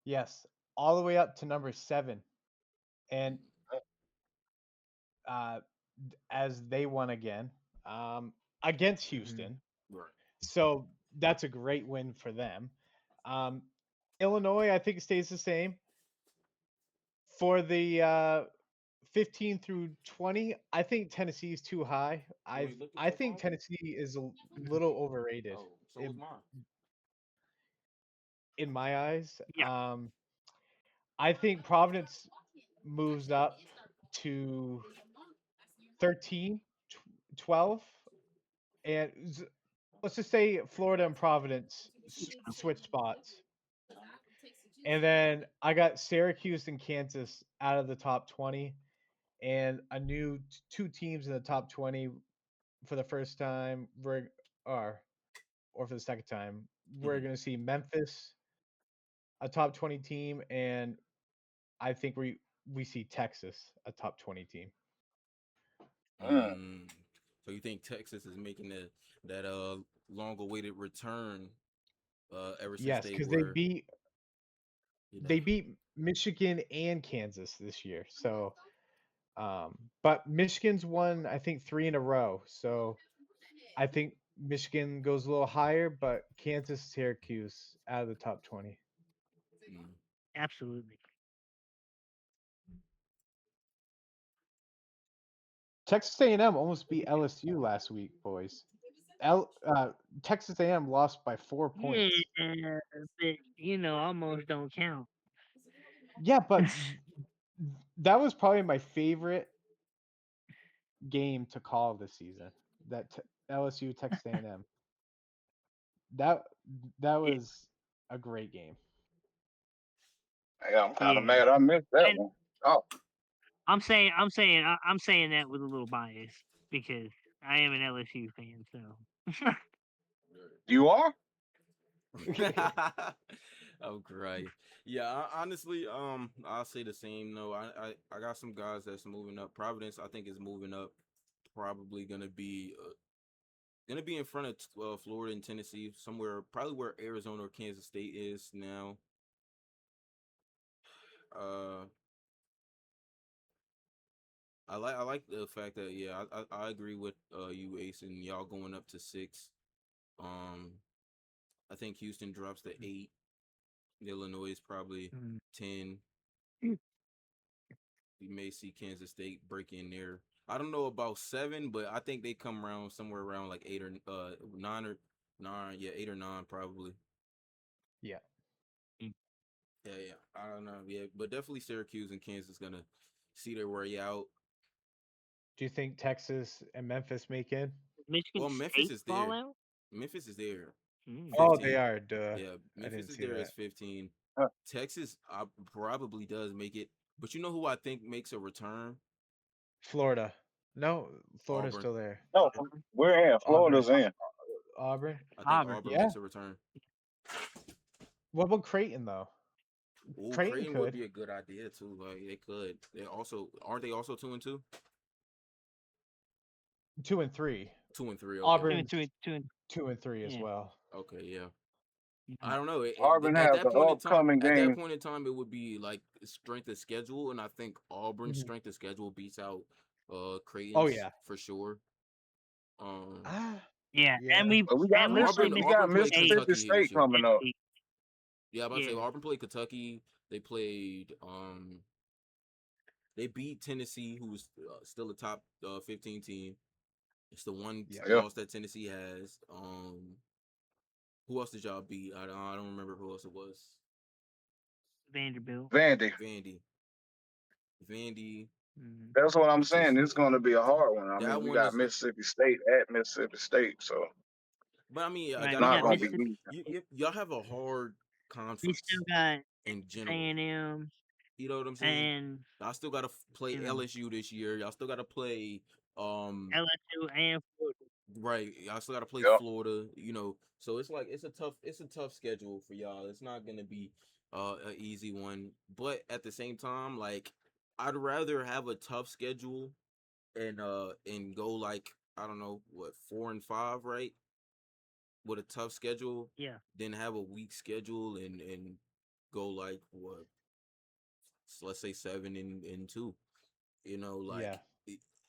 Yes, all the way up to number 7. And uh, as they won again against Hmm. Houston. Right. So that's a great win for them. Um, Illinois, I think, stays the same. For the 15 through 20, I think Tennessee is too high. Wait, look at I your think phone? Tennessee is a little overrated Oh, so was in mine. in my eyes. Yeah, I think Providence moves up to 13, 12, and let's just say Florida and Providence switch spots. And then I got Syracuse and Kansas out of the top 20 and a new two teams in the top 20 for the first time. Are or for the second time, we're Hmm. going to see Memphis, a top 20 team, and I think we see Texas, a top 20 team. Mm. Mm. So you think Texas is making that long awaited return ever since Yes, they because were, you know. they beat Michigan and Kansas this year. So, but Michigan's won I think 3 in a row. So I think Michigan goes a little higher, but Kansas, Syracuse out of the top 20. Mm. absolutely. Texas A&M almost beat LSU last week, boys. L, Texas A&M lost by 4 points. Yeah, but almost don't count. Yeah, but that was probably my favorite game to call this season. That LSU Texas A&M. That that Yeah, was a great game. Hey, I'm kind of yeah. mad I missed that And one. Oh, I'm saying that with a little bias because I am an LSU fan. So you are? I'm crying. Yeah, honestly, I'll say the same. No, I got some guys that's moving up. Providence, I think, is moving up. Probably gonna be in front of Florida and Tennessee, somewhere probably where Arizona or Kansas State is now. Uh, I like the fact that yeah, I agree with you Ace and y'all going up to 6. Um, I think Houston drops to 8. Illinois is probably mm, 10. We may see Kansas State break in there. I don't know about 7, but I think they come around somewhere around like 8 or 9 or 9. Yeah, 8 or 9 probably. Yeah. Mm. Yeah, yeah. I don't know. Yeah, but definitely Syracuse and Kansas gonna see their way out. Do you think Texas and Memphis make in? Michigan Well, Memphis State is fall there. out. Memphis is there. Mm. Oh, they 15. are. Duh. Yeah, I Memphis didn't is see there as that. 15. Huh. Texas probably does make it, but you know who I think makes a return? Florida. No, Florida's Auburn. still there. No, we're in. Auburn. Florida's in. Auburn. I think Auburn. Auburn Yeah. makes a return. What about Creighton though? Oh, Creighton Creighton would could be a good idea too. Like they could. They also aren't they also 2-2? 2-3. 2-3. Okay. Two and Auburn's two and two and 2-3 as yeah. well. Okay. Yeah. Mhm. I don't know. Auburn At has that an point in time, upcoming game. it would be like strength of schedule, and I think Auburn's Mhm. strength of schedule beats out Oh Creighton's yeah. for sure. Um, Ah, Yeah, yeah. But we got and we play We got Auburn Mississippi played State Mississippi Kentucky this State year. coming next up. week. Yeah, I'm about to say Yeah, Auburn played Kentucky. They played they beat Tennessee, who was still a top 15 team. It's the one Yeah. Yeah, loss that Tennessee has. Who else did y'all beat? I don't remember who else it was. Vanderbilt. Vandy. Vandy. Vandy. Mhm. That's what I'm saying. Just It's going to be a hard one. I that mean, we one got is. Mississippi State at Mississippi State, so But I mean, I Right, gotta we not got going remember to be Mississippi. easy. y'all have a hard We still conference got in A general. and M You know what I'm saying? and Y'all still gotta play LSU this year. Y'all still gotta play LSU and Florida. right. Y'all still gotta play Yeah. Florida. So it's like it's a tough schedule for y'all. It's not gonna be an easy one. But at the same time, like I'd rather have a tough schedule and go like I don't know what 4-5, right? With a tough schedule, Yeah, than have a weak schedule and go like what let's say 7-2. Yeah. Like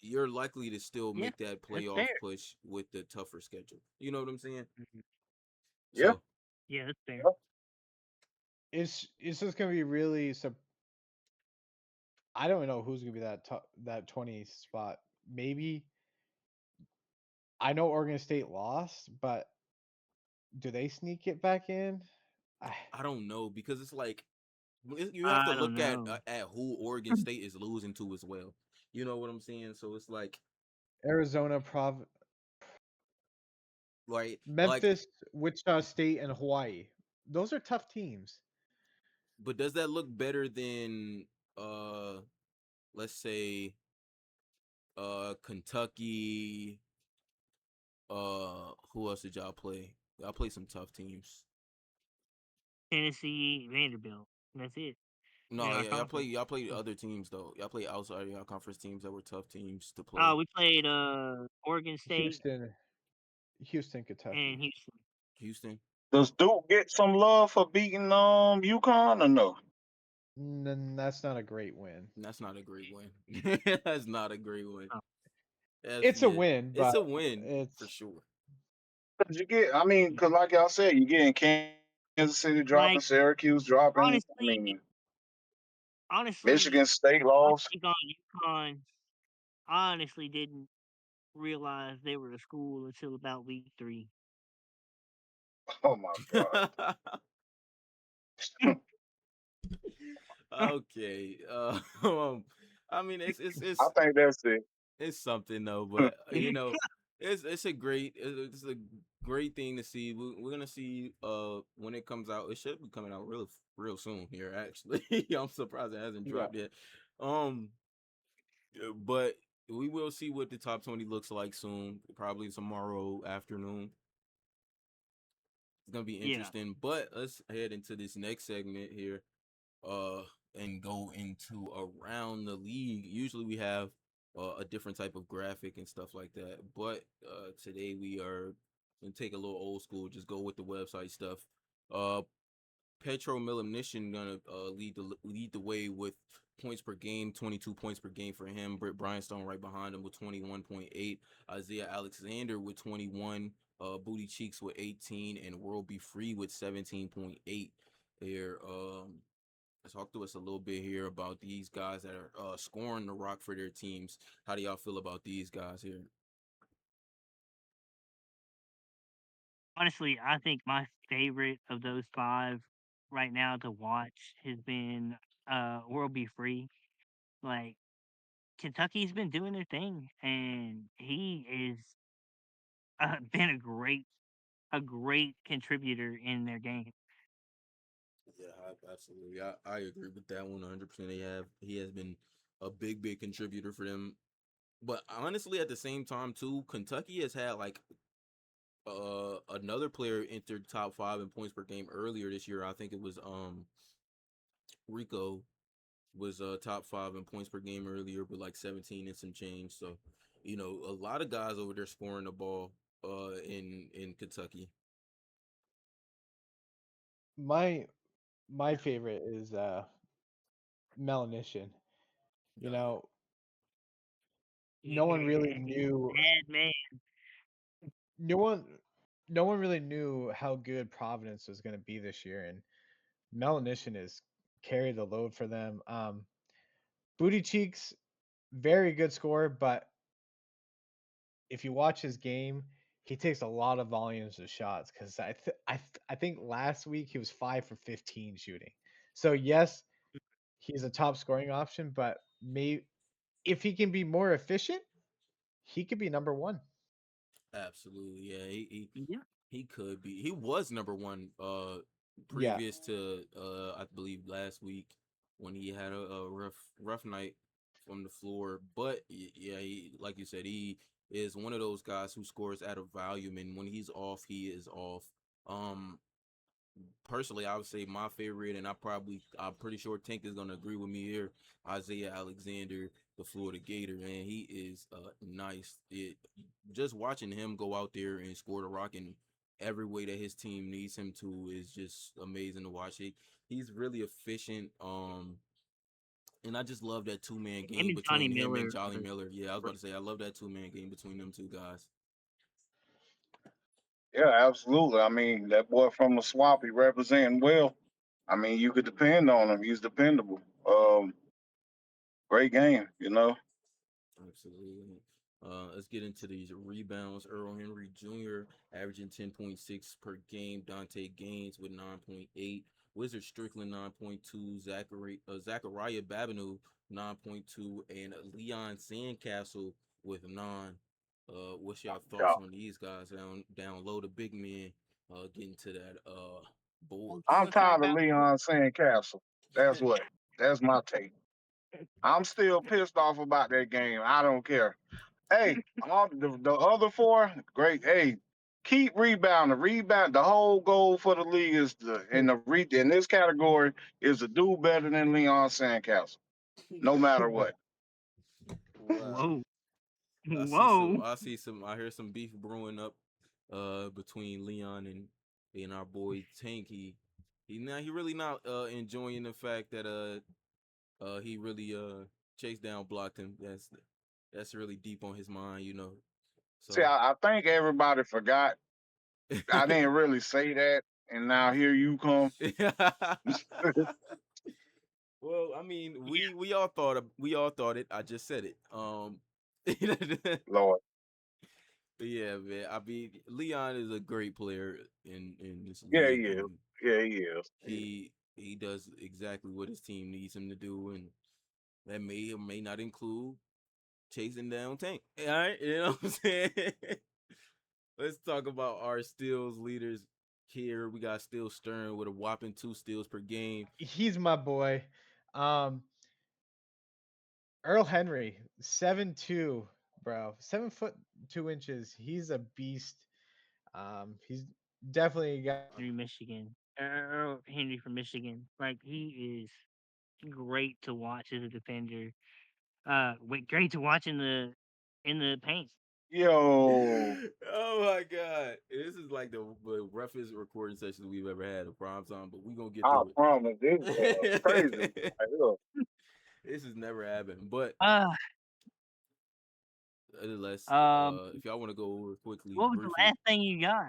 you're likely to still yeah, make that that's playoff fair. push with the tougher schedule. You know what I'm saying? Mhm. Yeah. So Yeah, that's fair. Yeah. It's just gonna be really I don't know who's gonna be that 20 spot. Maybe I know Oregon State lost, but do they sneak it back in? I, I don't know because it's like you have to I don't look know. at who Oregon State is losing to as well. You know what I'm saying? So it's Arizona, like Memphis, Wichita State, and Hawaii. Those are tough teams. but does that look better than uh let's say Kentucky, who else did y'all play? Y'all play some tough teams. Tennessee, Vanderbilt. That's it in No, our yeah, conference. y'all play other teams though. Y'all play outside of y'all conference teams that were tough teams to Oh, play. we played Oregon State Houston, Kentucky. and Houston. Houston. Does Duke get some love for beating UConn or no? That's not a great win. That's not a great win. That's not a great win. Oh, That's It's a yeah. win, It's but a win for it's sure. Cause you get, I mean, yeah. because like y'all said, you getting Kansas City dropping, Like Syracuse dropping. I honestly, mean, honestly, Michigan State my lost. take on UConn, I honestly didn't realize they were a school until about week 3. Oh my God. Okay. I mean I think that's it. it's something though, but it's a it's a great thing to see. We're gonna see when it comes out. It should be coming out real soon here. Actually, I'm surprised it hasn't yeah. dropped yet. Um, but we will see what the top 20 looks like soon. Probably tomorrow afternoon. It's gonna be Yeah, interesting. But let's head into this next segment here. Uh, and go into around the league. Usually we have a different type of graphic and stuff like that, but today we are gonna take a little old school, just go with the website stuff. Uh, Petro Milimnishin gonna lead the way with points per game, 22 points per game for him. Britt Bryanstone right behind him with 21.8. Isaiah Alexander with 21. Booty Cheeks with 18, and World Be Free with 17.8. Here, Talk to us a little bit here about these guys that are scoring the rock for their teams. How do y'all feel about these guys here? Honestly, I think my favorite of those five right now to watch has been World Be Free. Like Kentucky's been doing their thing, and he is been a great contributor in their game. Yeah, absolutely. I agree with that 100%. He has been a big contributor for them. But honestly, at the same time too, Kentucky has had like another player entered top five in points per game earlier this year. I think it was Rico was top five in points per game earlier with like 17 and some change. So, a lot of guys over there scoring the ball in Kentucky. My my favorite is Melanishin. You Oh yeah. know, no one really Yeah, he's knew a bad man. no one no one really knew how good Providence was going to be this year, and Melanishin is carried the load for them. Booty Cheeks, very good scorer, but if you watch his game, he takes a lot of volumes of shots because I think last week he was 5 for 15 shooting. So yes, he's a top scoring option, but may if he can be more efficient, he could be number one. Absolutely. Yeah, Yeah. he could be. He was number one Yeah, previous to I believe last week when he had a rough night from the floor. But yeah, like you said, he is one of those guys who scores out of volume, and when he's off, he is off. Um, Personally, I would say my favorite, and I'm pretty sure Tank is gonna agree with me here. Isaiah Alexander, the Florida Gator, man, he is nice. Just watching him go out there and score the rock in every way that his team needs him to is just amazing to watch. He's really efficient. And I just love that two man Him game and Johnny between him and Miller Jolly are Miller. Yeah, I was about to say I love that two man game between them two guys. Yeah, absolutely. I mean, that boy from the swamp, he representing well. I mean, you could depend on him. He's dependable. Great game, you know. Absolutely. Let's get into these rebounds. Earl Henry Jr. averaging 10.6 per game. Dante Gaines with 9.8. Wizard Strickland 9.2. Zachariah Babineau 9.2. And Leon Sandcastle with 9. What's your Yeah. thoughts on these guys down low? The big men getting to that board. I'm so sorry tired of about Leon Sandcastle. That's what. That's my take. I'm still pissed off about that game. I don't care. Hey, all the other four, great. Hey, keep rebounding. Rebound. The whole goal for the league is in this category is to do better than Leon Sandcastle, no matter what. Wow. whoa. Whoa. I hear some beef brewing up between Leon and our boy Tank. He really not enjoying the fact that he really chased down blocked him. That's really deep on his mind. See, So I think everybody forgot. I didn't really say that, and now here you come. well, I mean, Yeah. we all thought it. I just said it. Lord, Yeah, man. I mean, Leon is a great player in this yeah, he league, is. and Yeah, he is. he does exactly what his team needs him to do, and that may or may not include chasing down Tank. All right, you know what I'm saying? Let's talk about our steals leaders here. We got Steele Stern with a whopping 2 steals per game. he's my boy. Um, Earl Henry, 7'2", bro, 7 foot 2 inches. He's a beast. He's definitely a guy. Henry, Michigan. Earl Henry from Michigan. Like he is great to watch as a defender. Great to watch in the paint. Yo, Oh my god, this is like the roughest recording session we've ever had of prime time, but we gonna get I through promise this crazy. it. Like, look, This has never happened, but Uh, let's um, if y'all want to go over quickly, what was the briefly. last thing you got?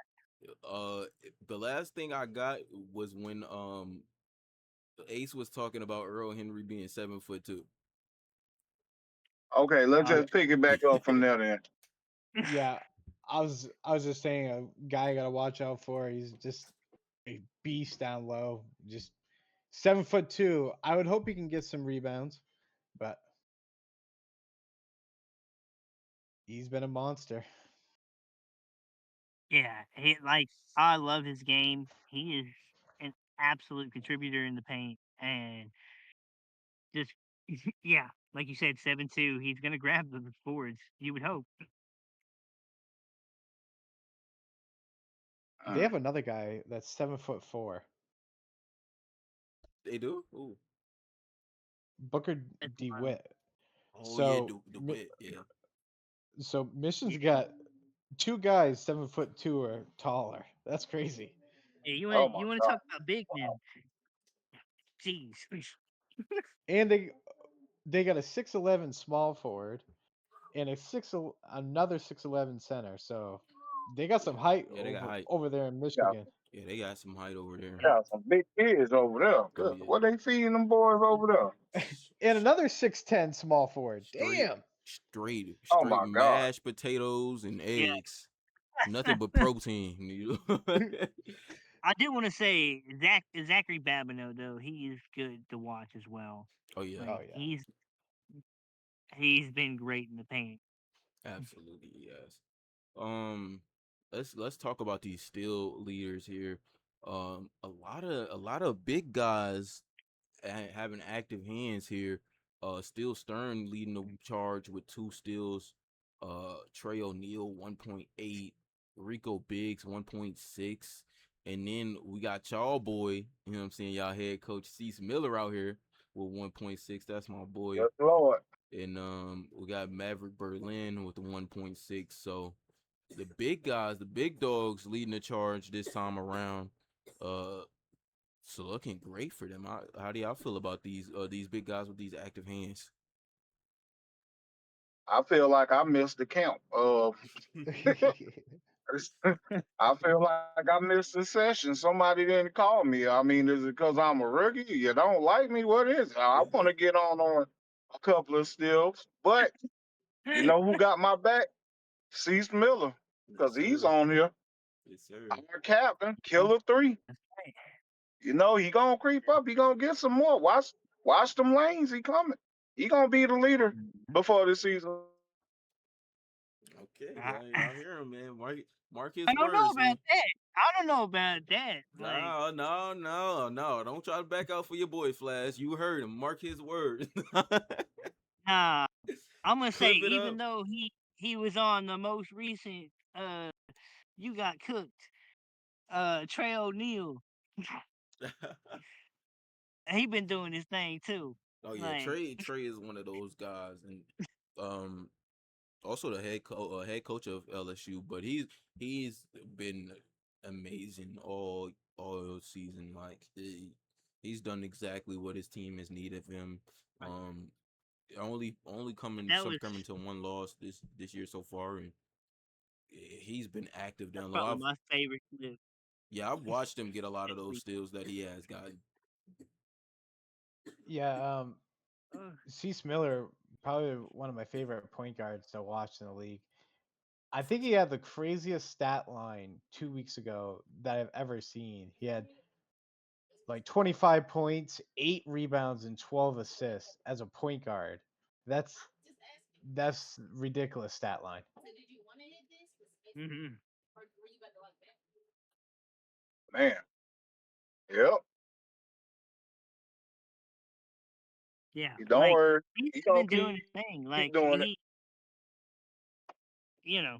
Uh, the last thing I got was when Ace was talking about Earl Henry being 7'2". Okay, let's Yeah, just pick it back up from there then. yeah. I was just saying a guy I gotta watch out for. He's just a beast down low. Just 7'2". I would hope he can get some rebounds, but he's been a monster. Yeah, I love his game. He is an absolute contributor in the paint, and just yeah, like you said, 7'2". He's gonna grab the boards. You would hope. They Mm. have another guy that's 7'4". They do? Ooh. Booker That's wild. DeWitt. Oh yeah, So the wit, yeah. Mission's Yeah, got two guys 7'2" or taller. That's crazy. yeah. Oh my You want to God. talk about big men? Jeez. And they got a 6'11" small forward and another 6'11" center. So they got some height Yeah, they got height. over there in Yeah, Michigan. Yeah, they got some height over there. got some big kids over there. Oh Good. yeah. What they feeding them boys over there? And another 6'10" small forward. Straight, Damn. Oh straight my God. mashed potatoes and Yeah. eggs. Nothing but protein. I do want to say Zachary Babineau though he is good to watch as well. Oh yeah, Oh Like yeah. he's been great in the paint. absolutely yes. Um, let's talk about these still leaders here. A lot of big guys having active hands here. Still Stern leading the charge with 2 steals. Trey O'Neal 1.8, Rico Biggs 1.6, and then we got y'all boy. You know what I'm saying? Y'all head coach Cease Miller out here with 1.6. That's my boy. Yes, Lord. And we got Maverick Berlin with the 1.6. So the big guys, the big dogs leading the charge this time around. Uh so looking great for them. How do y'all feel about these big guys with these active hands? I feel like I missed the count. I feel like I missed the session. Somebody didn't call me. I mean, is it because I'm a rookie? You don't like me? What is it? I want to get on a couple of steals, but you know who got my back? Cease Miller, Yes, because he's sir. on here. Yes, sir. Our captain, killer three. That's right. You know he gonna creep up. He gonna get some more. Watch them lanes. He coming. He gonna be the leader Mhm. before the season. Okay, I, y'all hear him, man. Mark I his don't know words, about man. that. I don't know about that. Like, No, no, no, no. Don't try to back out for your boy, Flash. You heard him. Mark his words. nah. I'm gonna say Clip it even up. though he was on the most recent you got cooked Trey O'Neal, he been doing his thing too. Oh yeah, Like Trey is one of those guys, and um, also the head coach of LSU, but he's been amazing all season. Like he's done exactly what his team has needed of him. Um, only that was coming to one loss this year so far, and he's been active that's down low. probably my favorite clip. Yeah, I've watched him get a lot of those steals that he has gotten. Yeah, Uh, Cease Miller, probably one of my favorite point guards to watch in the league. I think he had the craziest stat line 2 weeks ago that I've ever seen. He had like 25 points, 8 rebounds, and 12 assists as a point guard. That's that's ridiculous stat line. mhm. Man, yep. Yeah, Don't like worry. he's He just gonna been doing his thing. keep Like doing it. you know,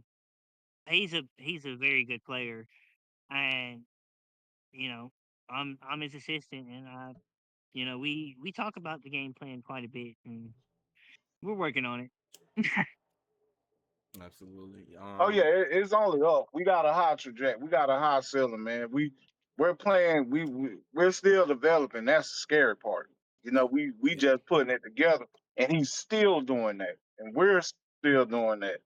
he's a very good player, and you know, I'm his assistant, and we talk about the game plan quite a bit, and we're working on it. Absolutely. Oh yeah, it's only up. We got a high trajectory. We got a high ceiling, man. We're playing. We're still developing. That's the scary part. You know, we Yeah. just putting it together, and he's still doing that, and we're still doing that.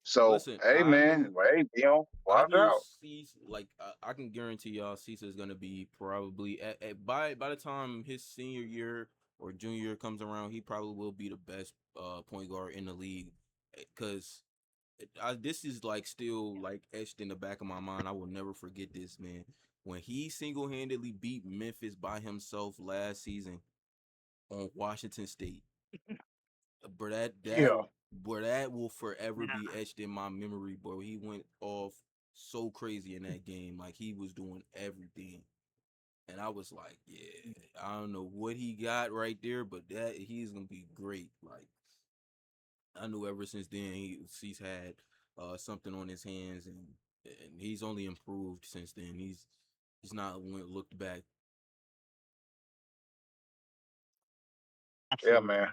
So, Listen, hey man, hey, I watch knew out. Cease, like I can guarantee y'all, Cease is gonna be probably by the time his senior year or junior year comes around, he probably will be the best point guard in the league. Cause this is like still like etched in the back of my mind. I will never forget this, man. When he single handedly beat Memphis by himself last season on Washington State, bro, Yeah, that will forever Yeah, be etched in my memory, bro. He went off so crazy in that game, like he was doing everything, and I was like, yeah, I don't know what he got right there, but that he's gonna be great. Like I knew ever since then he's had something on his hands, and he's only improved since then. He's not went looked back. yeah, absolutely. man.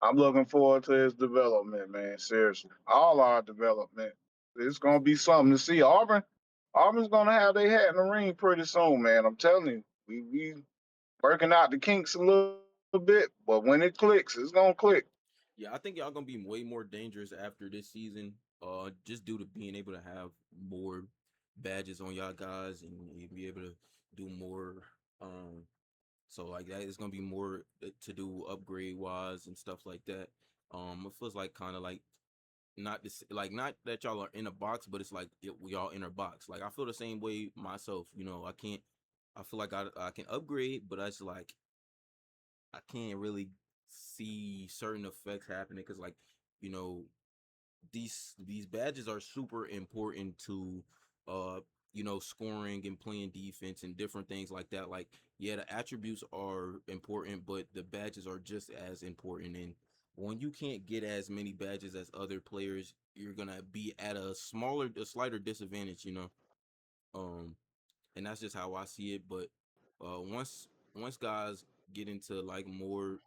I'm looking forward to his development, man. Seriously, all our development. It's gonna be something to see. Auburn's gonna have their hat in the ring pretty soon, man. I'm telling you, we working out the kinks a little bit, but when it clicks, it's gonna click. Yeah, I think y'all gonna be way more dangerous after this season. Just due to being able to have more badges on y'all guys and you be able to do more. Um, so like that is gonna be more to do upgrade wise and stuff like that. It feels like kind of like not this like not that y'all are in a box, but it's like we all in a box. Like I feel the same way myself. You know, I can't. I feel like I can upgrade, but I just like I can't really see certain effects happening because like you know these badges are super important to uh scoring and playing defense and different things like that. Like yeah, the attributes are important, but the badges are just as important. And when you can't get as many badges as other players, you're gonna be at a slighter disadvantage, um and that's just how I see it. But once guys get into like more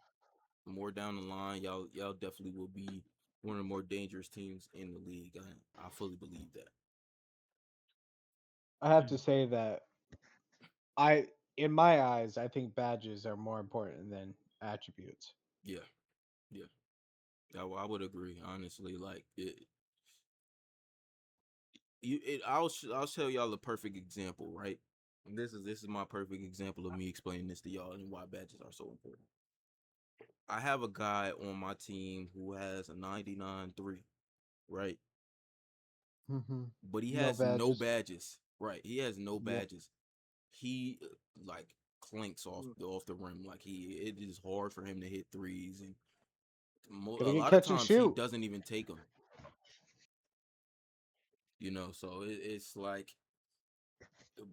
down the line, y'all definitely will be one of the more dangerous teams in the league. I fully believe that. I have to Mhm. say that I, in my eyes, I think badges are more important than attributes. Yeah, yeah, I would agree honestly. Like I'll tell y'all a perfect example, right? And this is my perfect example of me explaining this to y'all and why badges are so important. I have a guy on my team who has a 99-3, right? Hmm. But he No has no badges. badges, right? He has no Yeah. badges. He like clinks off the rim. Like it is hard for him to hit threes, and Gotta a get lot of catch and times he shoot. doesn't even take them. So it's like,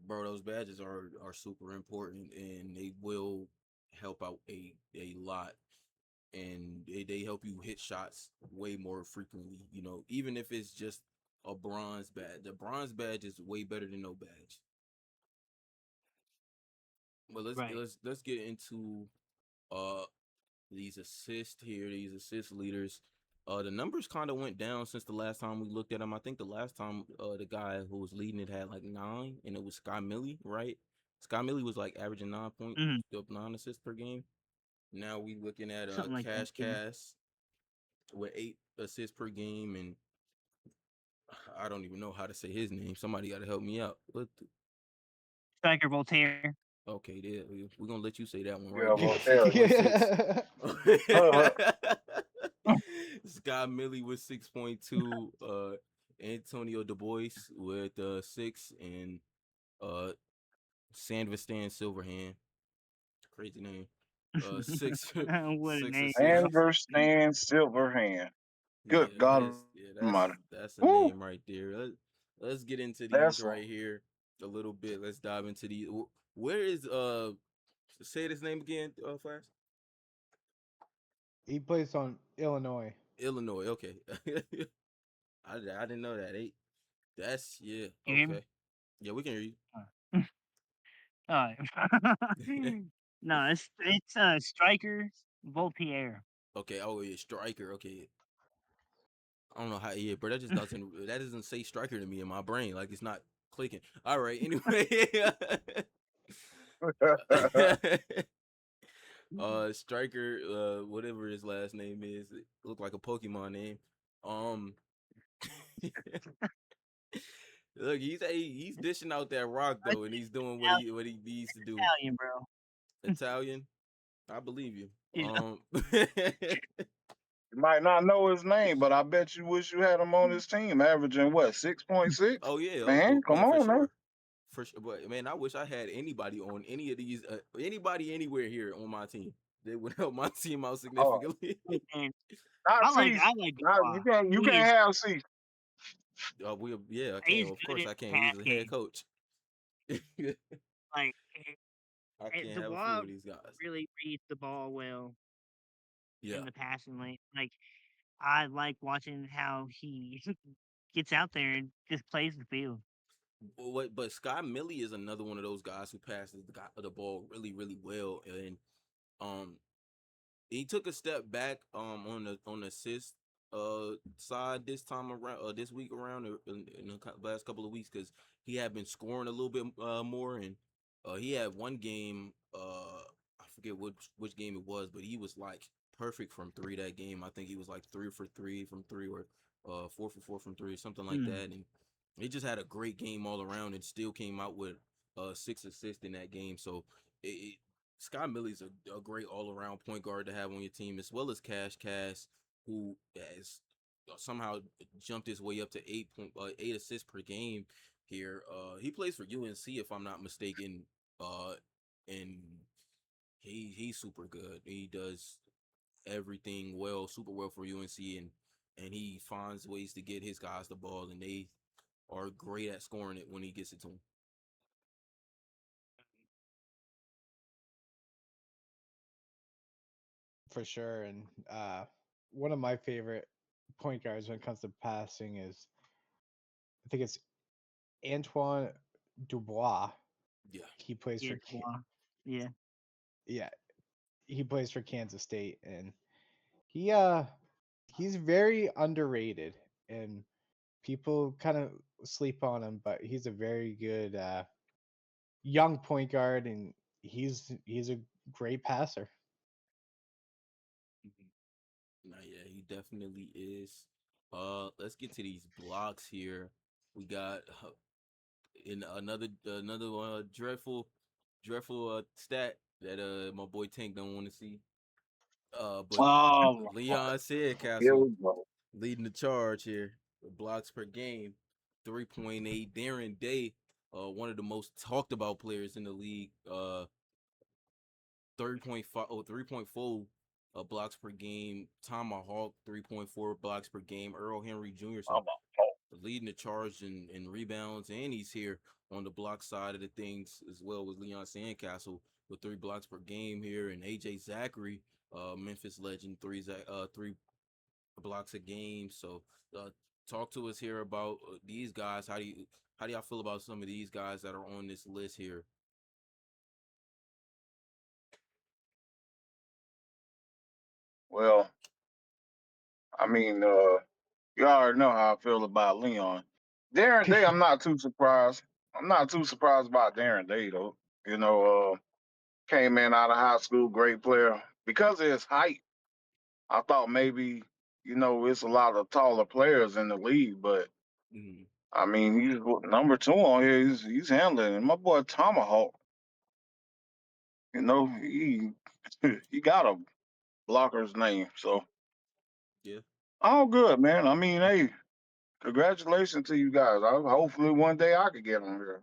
bro, those badges are super important, and they will help out a lot, and they help you hit shots way more frequently. Even if it's just a bronze badge, the bronze badge is way better than no badge. But let's Right. let's let's get into uh these assists here, these assist leaders. The numbers kind of went down since the last time we looked at them. I think the last time the guy who was leading it had like 9, and it was Sky Millie, right? Sky Millie was like averaging 9 points, Hmm. 9 assists per game. Now we looking at Something like that. Cash Yeah. Cass with 8 assists per game, and I don't even know how to say his name. Somebody got to help me out. Striker Voltaire. Okay, there we're gonna let you say that one right Yeah, there. Voltaire. 6.6. Uh, Scott Millie with 6.2. Antonio Du Bois with 6, and uh Sandvistan Silverhand. Crazy name. Six What a six name, bro. assists. Amber Stan Silverhand. Good Yeah, God that's Almighty. yeah, Woo! that's a name right there. Let's get into That's these right here a little bit. Let's dive into these. Where is say his name again, Flash? He plays on Illinois. Illinois. Okay. I didn't know that. That's yeah. You hear me? Okay. Yeah, we can hear All right. you. No, it's Striker Voltaire. Okay. Oh yeah, striker. Okay. I don't know how. Yeah, but that doesn't say striker to me in my brain. Like it's not clicking. All right. Anyway. striker. Whatever his last name is, it look like a Pokemon name. Um. Look, he's dishing out that rock It's though, and he's doing Italian, what he needs to do. Italian, bro. Italian, I believe you. Yeah, You might not know his name, but I bet you wish you had him on this team, averaging what 6.6. oh yeah, Man, come yeah, for on now. sure, for sure. But man, I wish I had anybody on any of these, anybody anywhere here on my team. They would help my team out Oh, significantly. look, man. not Cease. I like Not Dubois. you He can't is have Cease. Yeah, I he can. is Of good course, at I the can. He's pass the head game. coach. Like I can't have a few Dubois of these guys. really reads the ball well Yeah. in the passing lane. Like I like watching how he gets out there and just plays the field. But Sky Millie is another one of those guys who passes the ball really, really well, and um, he took a step back on the assist side this time around this week around in the last couple of weeks because he had been scoring a little bit more and he had one game I forget which game it was, but he was like perfect from three that game. I think he was like 3 for 3 from three or 4 for 4 from three, something like Mm. that, and he just had a great game all around and still came out with 6 assists in that game. So it Sky Millie's a great all around point guard to have on your team, as well as Cash, who has somehow jumped his way up to 8 assists per game here. He plays for UNC if I'm not mistaken. And he's super good. He does everything well, super well for UNC, and he finds ways to get his guys the ball, and they are great at scoring it when he gets it to them. For sure. And one of my favorite point guards when it comes to passing is, I think it's Antoine Dubois. Yeah. He plays Yeah, for Dubois. Yeah. yeah, he plays for Kansas State, and he he's very underrated, and people kind of sleep on him, but he's a very good young point guard, and he's a great passer. No, yeah, he definitely is. Let's get to these blocks here. We got in another dreadful stat that my boy Tank don't want to see. But Oh, Leon here Sandcastle we go. leading the charge here. Blocks per game, 3.8. Darren Day, one of the most talked about players in the league. 3.5 3.4 blocks per game. Tomahawk 3.4 blocks per game. Earl Henry Jr. So I'm a- leading the charge in rebounds, and he's here on the block side of the things as well with Leon Sandcastle with 3 blocks per game here, and AJ Zachary, Memphis legend, 3 blocks a game. So uh, talk to us here about these guys. How do y'all feel about some of these guys that are on this list here? Well, I mean, you already know how I feel about Leon. Darren Day, I'm not too surprised. I'm not too surprised about Darren Day though. You know, came in out of high school, great player. Because of his height, I thought maybe, it's a lot of taller players in the league, but Mm, I mean, he's number two on here. He's handling it. My boy Tomahawk, he he got a blocker's name, so yeah. all good, man. I mean, hey, congratulations to you guys. Hopefully one day I could get on here.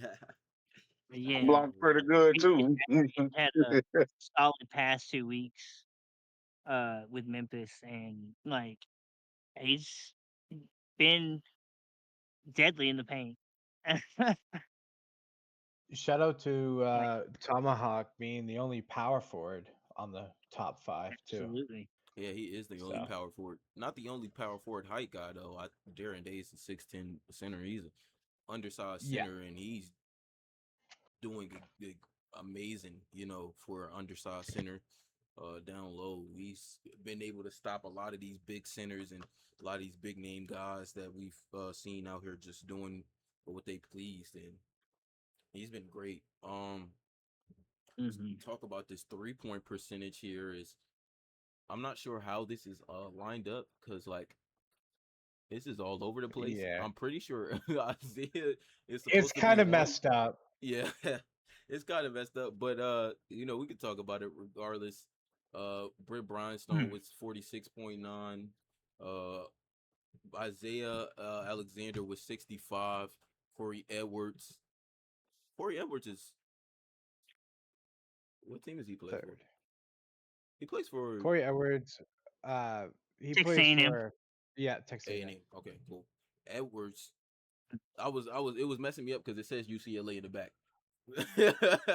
But I yeah, block pretty good AJ too. Zachary had a solid past 2 weeks with Memphis, and like he's been deadly in the paint. Shout out to Like Tomahawk being the only power forward on the top five too. absolutely. Yeah, he is the only So power forward. Not the only power forward height guy though. Darren Day is a 6'10" center. He's an undersized yeah, center, and he's doing amazing. For an undersized center, down low, he's been able to stop a lot of these big centers and a lot of these big name guys that we've seen out here just doing what they pleased, and he's been great. Let's Hmm. talk about this 3-point percentage here. Is I'm not sure how this is lined up because like This is all over the place. Yeah, I'm pretty sure Isaiah is it's supposed to be kind of one. messed up. Yeah, it's kind of messed up, but we could talk about it regardless. Britt Bryanstone was 46.9. Uh, Isaiah Alexander was 65. Corey Edwards. Corey Edwards is what team does he play for? Third, He plays for Corey Edwards. Uh, he Texas plays A&M. for Texas A and A&M. M. Okay, cool. Edwards. I was. It was messing me up because it says UCLA in the back.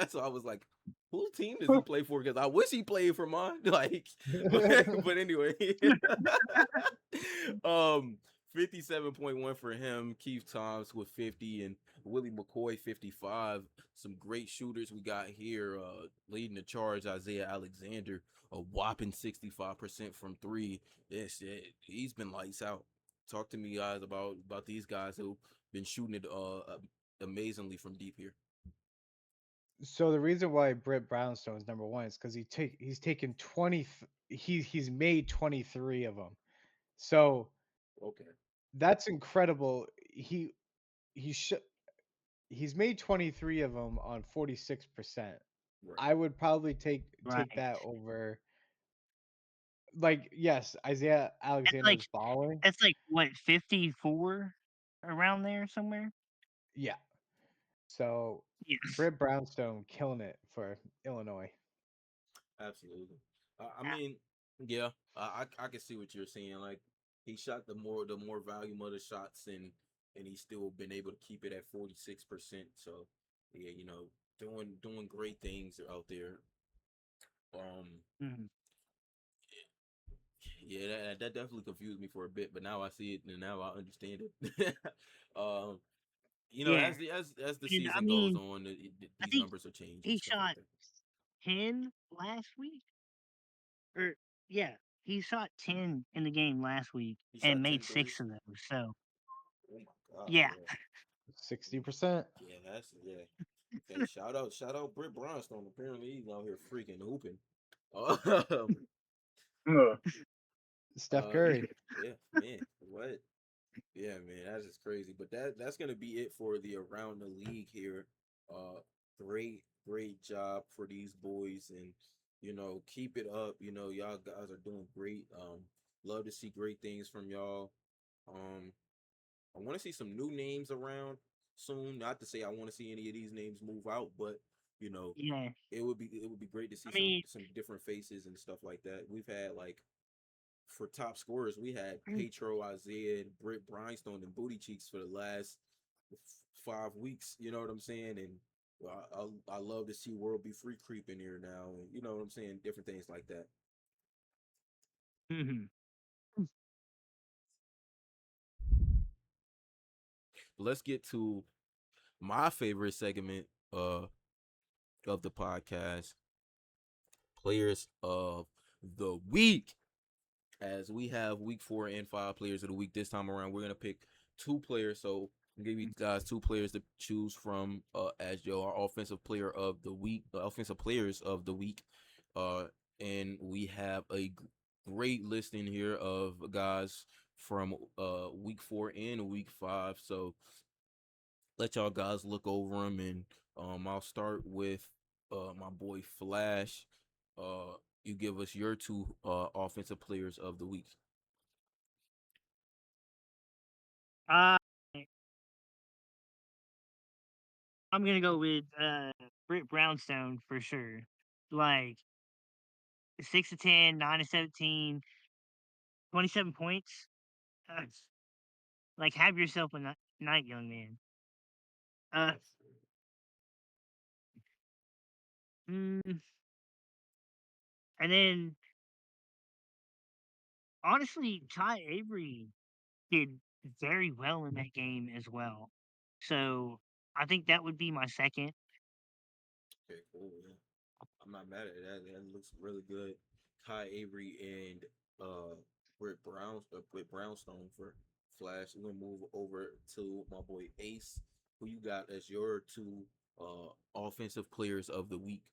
So I was like, whose team does he play for? Because I wish he played for mine. Like, but anyway, um, 57.1 for him. Keith Thomas with 50 and Willie McCoy 55. Some great shooters we got here. Leading the charge, Isaiah Alexander, a whopping 65% from three. He's been lights out. Talk to me guys about these guys who've been shooting it amazingly from deep here. So the reason why Britt Brownstone is number one is because he's taken 20. He's made 23 of them. So Okay. that's incredible. He should he's made 23 of them on 46%. Right. I would probably take Right. that over. Like, yes, Isaiah That's Alexander's balling. that's like what 54 around there somewhere. Yeah. So Yes. Britt Brownstone killing it for Illinois. Absolutely. I mean, yeah, I can see what you're saying. Like he shot the more volume of the shots and he's still been able to keep it at 46%. So yeah, doing great things out there. Mhm. Yeah, that definitely confused me for a bit, but now I see it and now I understand it. um, Yeah, as the and I season goes mean, on, I these think numbers are changing he stuff like shot that. 10 last week, or yeah, he shot 10 in the game last week He and shot made 10 6 threes. of those. So Oh my god, yeah. yeah. 60%. Yeah, yeah. Hey, shout out Britt Bronstone. Apparently he's out here freaking hooping. Um, Look, Steph Curry. yeah, man. What? Yeah, man, that's just crazy. But that's gonna be it for the around the league here. Uh, great job for these boys, and keep it up. Y'all guys are doing great. Love to see great things from y'all. Um, I want to see some new names around soon. Not to say I want to see any of these names move out, but you know, Yeah. it would be great to see I some mean, some different faces and stuff like that. We've had like for top scorers, we had mm, Petro, Isaiah, and Britt Brynstone and Booty Cheeks for the last 5 weeks. You know what I'm saying? And I love to see World Be Free creeping here now, and you know what I'm saying, different things like that. mhm. But let's get to my favorite segment of the podcast, players of the week. As we have week 4 and 5 players of the week this time around, we're gonna pick two players. So I'll give you guys two players to choose from as your offensive player of the week, offensive players of the week. Uh, and we have a great list in here of guys from week 4 and week 5. So let y'all guys look over them, and I'll start with my boy Flash. You give us your two offensive players of the week. Uh, I'm gonna go with Britt Brownstone for sure. Like 6 of 10, 9 of 17, 27 points. Uh, like have yourself a night, young man. Uh, mm, and then honestly, Ty Avery did very well in that game as well. So I think that would be my second. Okay, cool. Yeah, I'm not mad at that. That looks really good. Kai Avery and Britt Brownstone for Flash. We're gonna move over to my boy Ace. Who you got as your two offensive players of the week?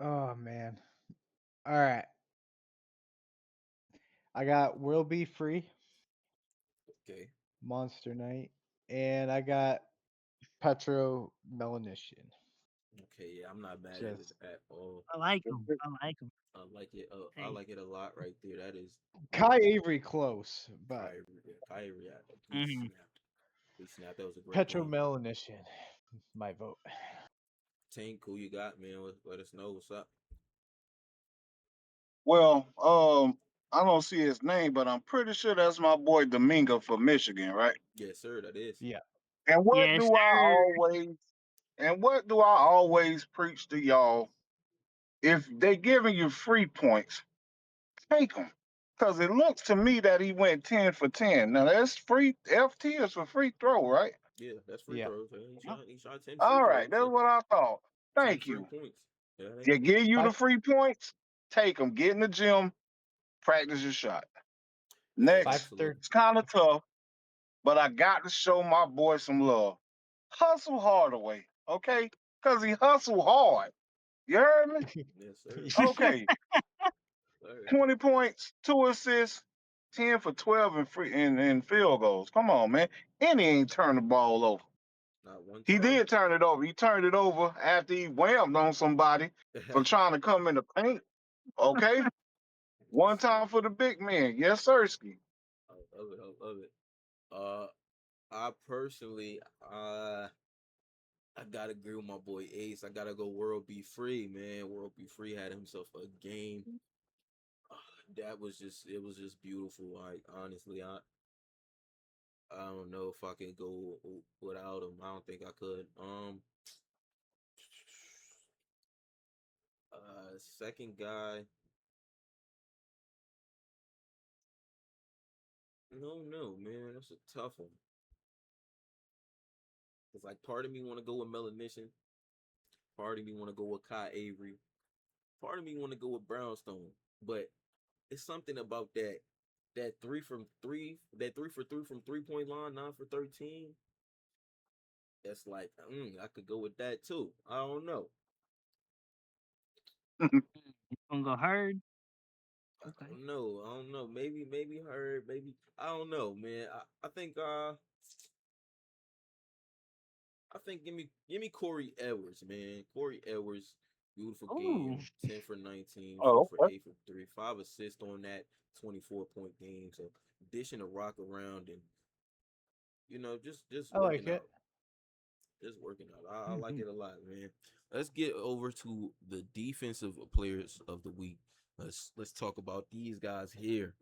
Oh man. All right. I got Will Be Free Okay. Monster Knight, and I got Petro Melanician. Okay. Yeah, I'm not mad at it Just at all. I like them. I like them. I like it. I Hey. like it a lot right there. That is Kai beautiful. Avery close, but Kyrie, yeah, Kyrie, yeah, he Mm-hmm. snapped. He snapped. That was a great Petro game. Melanician, my vote. Tank, who you got, man? Let us know what's up. Well, I don't see his name, but I'm pretty sure that's my boy Domingo for Michigan, right? Yes, sir. That is. Yeah. And what Yes, do I sir. always and what do I always preach to y'all? If they giving you free points, take them. Cause it looks to me that he went 10 for 10. Now that's free. FT is for free throw, right? Yeah, that's free Yeah. throws. Yeah, Yep. he shot 10 free All right, throws. that's So what I thought. 10 Thank free you. points. Yeah, that They ain't give you the Five. free points, take them. Get in the gym, practice your shot. hey, Five Next, third. absolutely. it's kind of tough, but I got to show my boy some love. Hustle Hardaway, okay? Cause he hustle hard. You heard me? Yes, sir. Okay, Sir. 20 points, 2 assists, 10 for 12 in field goals. Come on, man. And he ain't turned the ball over. Not one He time. did turn it over. He turned it over after he whammed on somebody for trying to come in the paint. Okay. Yes, One sir. time for the big man. Yes, Sirski. I love it. I love it. Uh, I personally, I gotta agree with my boy Ace. I gotta go World Be Free, man. World Be Free had himself a game. That was just beautiful. Like honestly, I don't know if I can go without him. I don't think I could. Second guy, no, man, that's a tough one. It's like part of me want to go with Melanician, part of me want to go with Kai Avery, part of me want to go with Brownstone, but it's something about that three for three from 3 point line, 9 for 13. That's like, I could go with that too. I don't know. It's gonna go hard. I Okay. don't know. I don't know. Maybe her. Maybe I don't know, man. I think give me Corey Edwards, man. Corey Edwards, beautiful Oh, game. 10 for 19, four Oh, for okay. eight for three, 5 assists on that 24-point game. So dishing the rock around and just I like working it. out. Just working out. I like it a lot, man. Let's get over to the defensive players of the week. Let's talk about these guys here.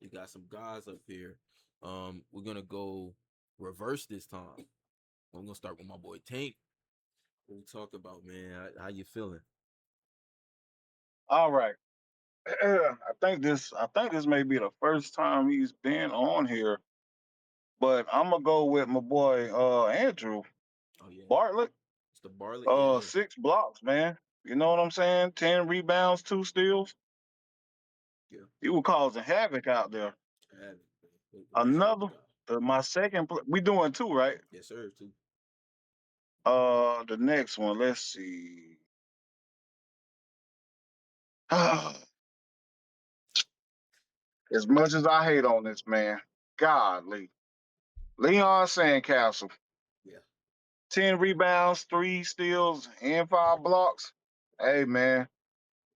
You got some guys up here. We're gonna go reverse this time. I'm gonna start with my boy Tank. What we talk about, man? How you feeling? All right. I think this may be the first time he's been on here, but I'm gonna go with my boy Andrew Oh yeah, Bartlett. it's the Barlett. Yeah, yeah, 6 blocks, man. You know what I'm saying? 10 rebounds, 2 steals. yeah. He was causing havoc out there. I have it. What else you got? Another, my second. We doing two, right? Yes, sir. Too. The next one. Let's see. As much as I hate on this man, godly, Leon Sandcastle, Yeah, 10 rebounds, 3 steals, and 5 blocks. Hey, man,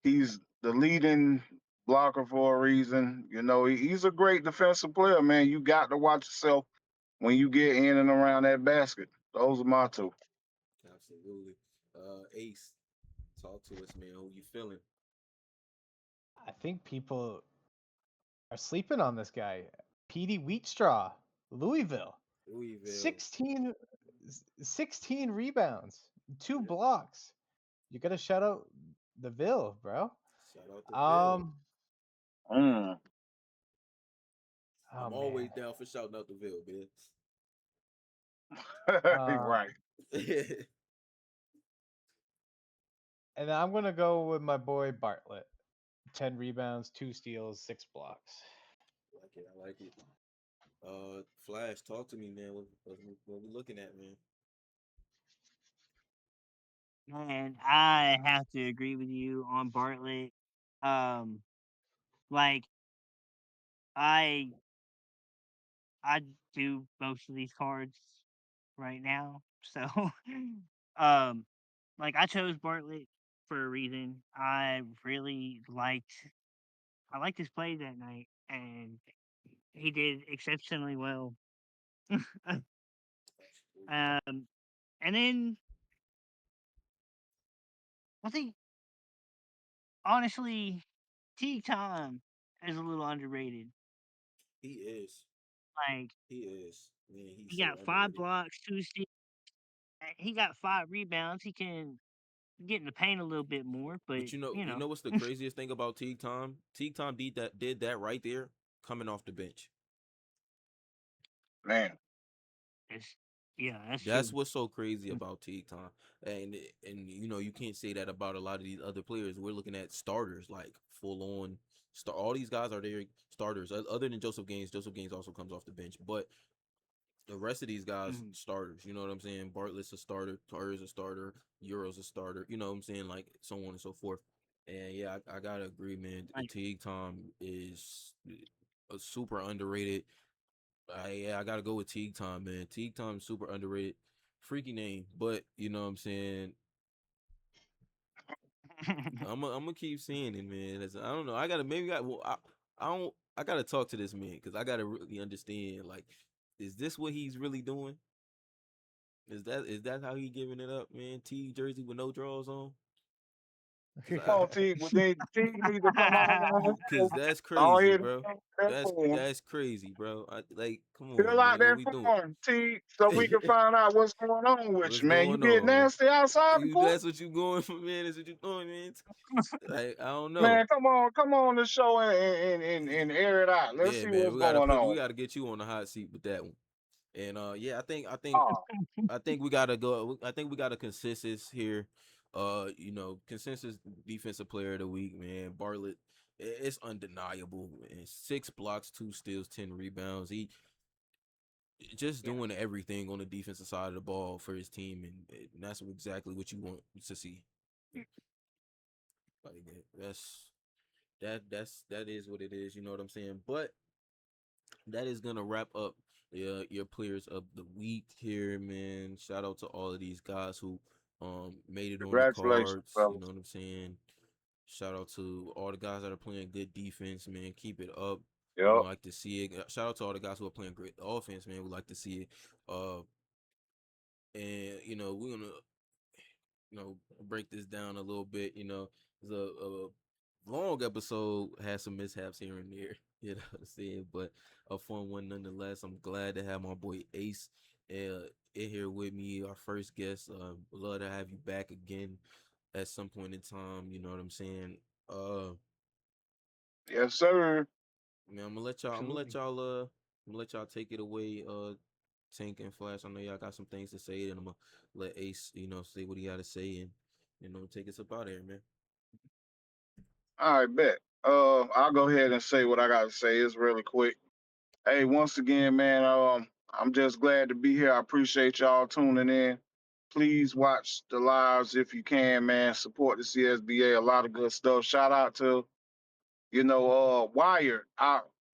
he's the leading blocker for a reason. You know, he's a great defensive player, man. You got to watch yourself when you get in and around that basket. Those are my two. absolutely. Ace, talk to us, man. Who you feeling? I think people are sleeping on this guy. Petey Wheatstraw, Louisville. Louisville. 16, 16 rebounds, two Yeah. blocks. You gotta shout out the Ville, bro. Shout out to Ville. Um, Mm. oh I'm always man. down for shouting out the Ville, Um, Right. man. and I'm gonna go with my boy Bartlett. 10 rebounds, 2 steals, 6 blocks. Like it. I like it. Flash, talk to me, man. What we looking at, man? man, I have to agree with you on Bartlett. Um, like I I do most of these cards right now. So, um, like I chose Bartlett for a reason. I liked his play that night, and he did exceptionally well. um, and then I think honestly, Teague Time is a little underrated. He is. Like He is. Man, he's he so got five underrated. blocks, two steals. He got five rebounds. He can get in the paint a little bit more, but But you you know, know what's the craziest thing about Teague Tom? Teague Tom did that right there, coming off the bench. Man, it's yeah, that's That's true. what's so crazy about Teague Tom, and you know you can't say that about a lot of these other players. We're looking at starters, like full on. All these guys are their starters. Other than Joseph Gaines, Joseph Gaines also comes off the bench, but the rest of these guys Mhm. starters. You know what I'm saying? Bartlett's a starter, Tar's a starter, Euro's a starter. You know what I'm saying? Like so on and so forth. And yeah, I gotta agree, man. Like Teague Tom is a super underrated. Yeah, I gotta go with Teague Tom, man. Teague Tom super underrated. Freaky name, but you know what I'm saying. I'm gonna keep saying it, man. I don't know. I gotta maybe got. Well, I don't. I gotta talk to this man because I gotta really understand. Like, is this what he's really doing? Is that how he giving it up, man? T jersey with no draws on? Cause come on, T. Well, then T need to come on. cause that's Go crazy, ahead and bro. fill out that form. That's crazy, bro. Like, come Fill on, out man. What that we doing? form, T, so we can find out what's going on with What's you, man. You going get on, man? nasty outside the You court? that's what you going for, man? That's what you doing, man? Like, I don't know. Man, come on the show and air it out. Let's Yeah, see man. what's going We on. gotta get you on the hot seat with that one. And yeah, Oh, I think we gotta go. I think we got a consensus here. You know, consensus defensive player of the week, man. Bartlett, it's undeniable. Man. 6 blocks, 2 steals, 10 rebounds. He just yeah. doing everything on the defensive side of the ball for his team, and that's exactly what you want to see. Like that is what it is. You know what I'm saying? But that is gonna wrap up your players of the week here, man. Shout out to all of these guys who made it on the congratulations, cards. You know fellas. what I'm saying? Shout out to all the guys that are playing good defense, man. Keep it up. We Yep. like to see it. Shout out to all the guys who are playing great offense, man. We like to see it. And you know we're gonna break this down a little bit. You know, the long episode had some mishaps here and there. You know what I'm saying, but a fun one nonetheless. I'm glad to have my boy Ace in here with me, our first guest. Love to have you back again at some point in time. You know what I'm saying. Uh, Yes, sir. man, Absolutely. I'm gonna let y'all take it away. Tank and Flash. I know y'all got some things to say, and I'm gonna let Ace, say what he got to say, and take us up out of here, man. All right, bet. I'll go ahead and say what I got to say. It's really quick. Hey, once again, man, I'm just glad to be here. I appreciate y'all tuning in. Please watch the lives if you can, man. Support the CSBA. A lot of good stuff. Shout out to Wired.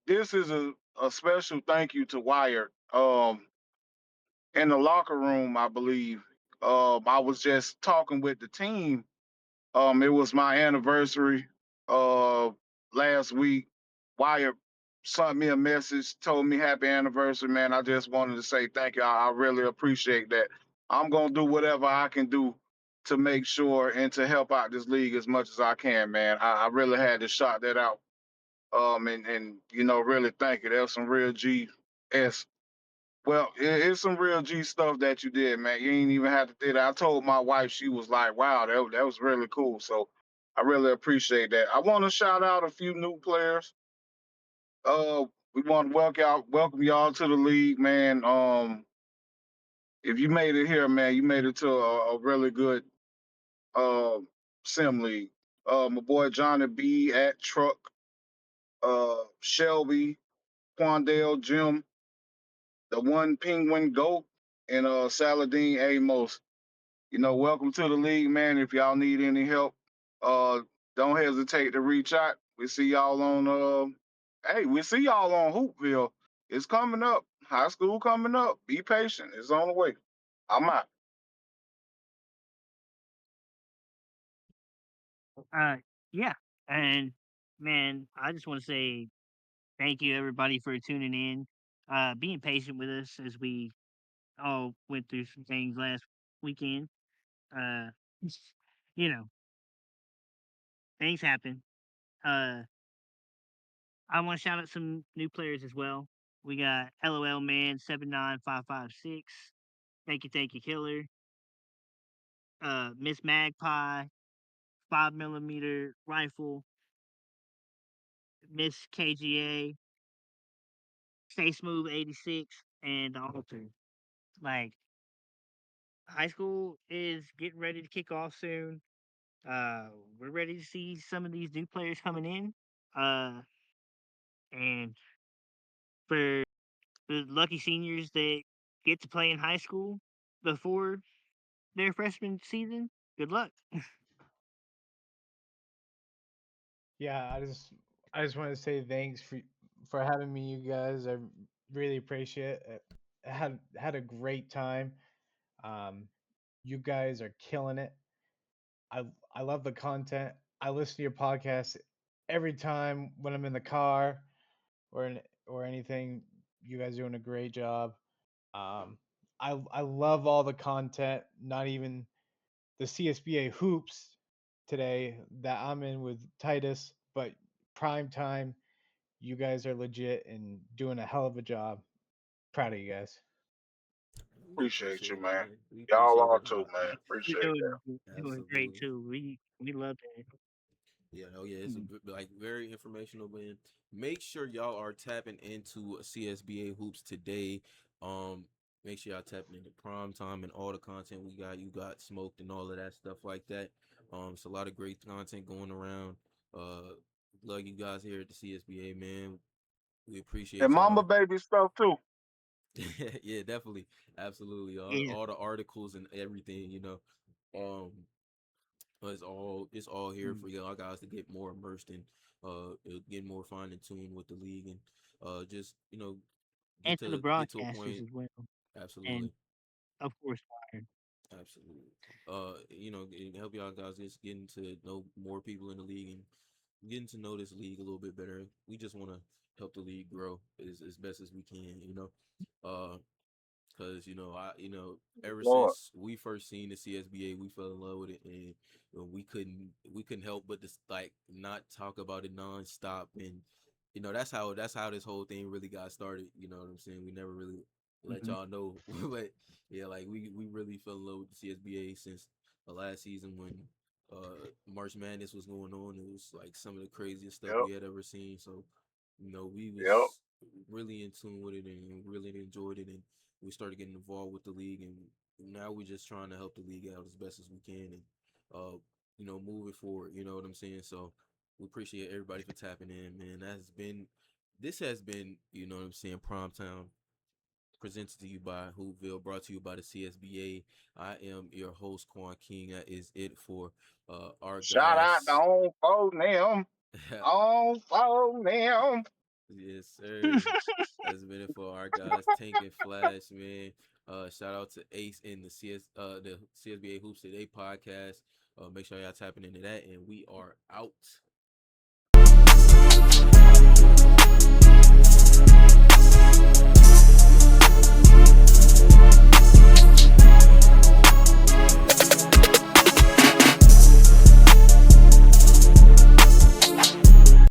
This is a special thank you to Wired. In the locker room, I believe. I was just talking with the team. It was my anniversary last week. Wyatt sent me a message, told me happy anniversary, man. I just wanted to say thank you. I really appreciate that. I'm gonna do whatever I can do to make sure and to help out this league as much as I can, man. I really had to shout that out. And really thank you. That was some real G S. Well, it's some real G stuff that you did, man. You ain't even have to do that. I told my wife, she was like, "Wow, that was really cool." So I really appreciate that. I want to shout out a few new players. We want to welcome y'all to the league, man. If you made it here, man, you made it to a really good uh, sim league. My boy Johnny B at Truck, Shelby, Quandale, Jim, the one Penguin Goat, and Saladin Amos. Welcome to the league, man. If y'all need any help, uh, don't hesitate to reach out. We see y'all on Hoopville. It's coming up. High school coming up. Be patient. It's on the way. I'm out. Uh, yeah, and man, I just want to say thank you everybody for tuning in, being patient with us as we all went through some things last weekend. Uh, you know, things happen. Uh, I want to shout out some new players as well. We got LOL Man 79556. Thank you, Killer. Miss Magpie, 5 millimeter rifle, Miss KGA, Stay Smooth 86, and the Alter. Like, high school is getting ready to kick off soon. Uh, we're ready to see some of these new players coming in. And for the lucky seniors that get to play in high school before their freshman season, good luck. Yeah, I just want to say thanks for having me, you guys. I really appreciate it. I had a great time. Um, you guys are killing it. I I love the content. I listen to your podcast every time when I'm in the car or anything. You guys are doing a great job. Um, I love all the content. Not even the CSBA hoops today that I'm in with Titus, but prime time. You guys are legit and doing a hell of a job. Proud of you guys. We Appreciate you, appreciate it, man. man. We Y'all appreciate are it a too, lot, man. man. You're Appreciate that. doing great Absolutely. too. We love that. Yeah, no, yeah, it's Mm. like very informational, man. Make sure y'all are tapping into CSBA hoops today. Um, make sure y'all tapping into prime time and all the content we got. You got smoked and all of that stuff like that. It's a lot of great content going around. Uh, love you guys here at the CSBA, man. We And appreciate mama y'all. baby stuff too. Yeah, definitely, absolutely. Yeah, All the articles and everything, Um, it's all here mm. for y'all guys to get more immersed in, get more fine in tune with the league, and just And to the get to a broadcasters point. as well, and Absolutely, of course, Wired. absolutely. Help y'all guys just getting to know more people in the league and getting to know this league a little bit better. We just want to help the league grow as best as we can. Cause ever Lord. since we first seen the CSBA, we fell in love with it, and we couldn't help but just like not talk about it nonstop. And that's how this whole thing really got started. You know what I'm saying? We never really let Mhm. y'all know, but yeah, like we really fell in love with the CSBA since the last season when March Madness was going on. It was like some of the craziest stuff Yep. we had ever seen. So we Yep. was really in tune with it and really enjoyed it, and we started getting involved with the league, and now we're just trying to help the league out as best as we can, and move it forward. You know what I'm saying? So we appreciate everybody for tapping in, man. This has been, you know what I'm saying, Prime Time, presented to you by Hoopville, brought to you by the CSBA. I am your host, Quan King. That is it for our Shout out to guys. on for them. On for them. Yes, sir. That's been it for our guys, Tank and Flash, man. Shout out to Ace and the CSBA Hoops Today podcast. Make sure y'all tapping into that, and we are out.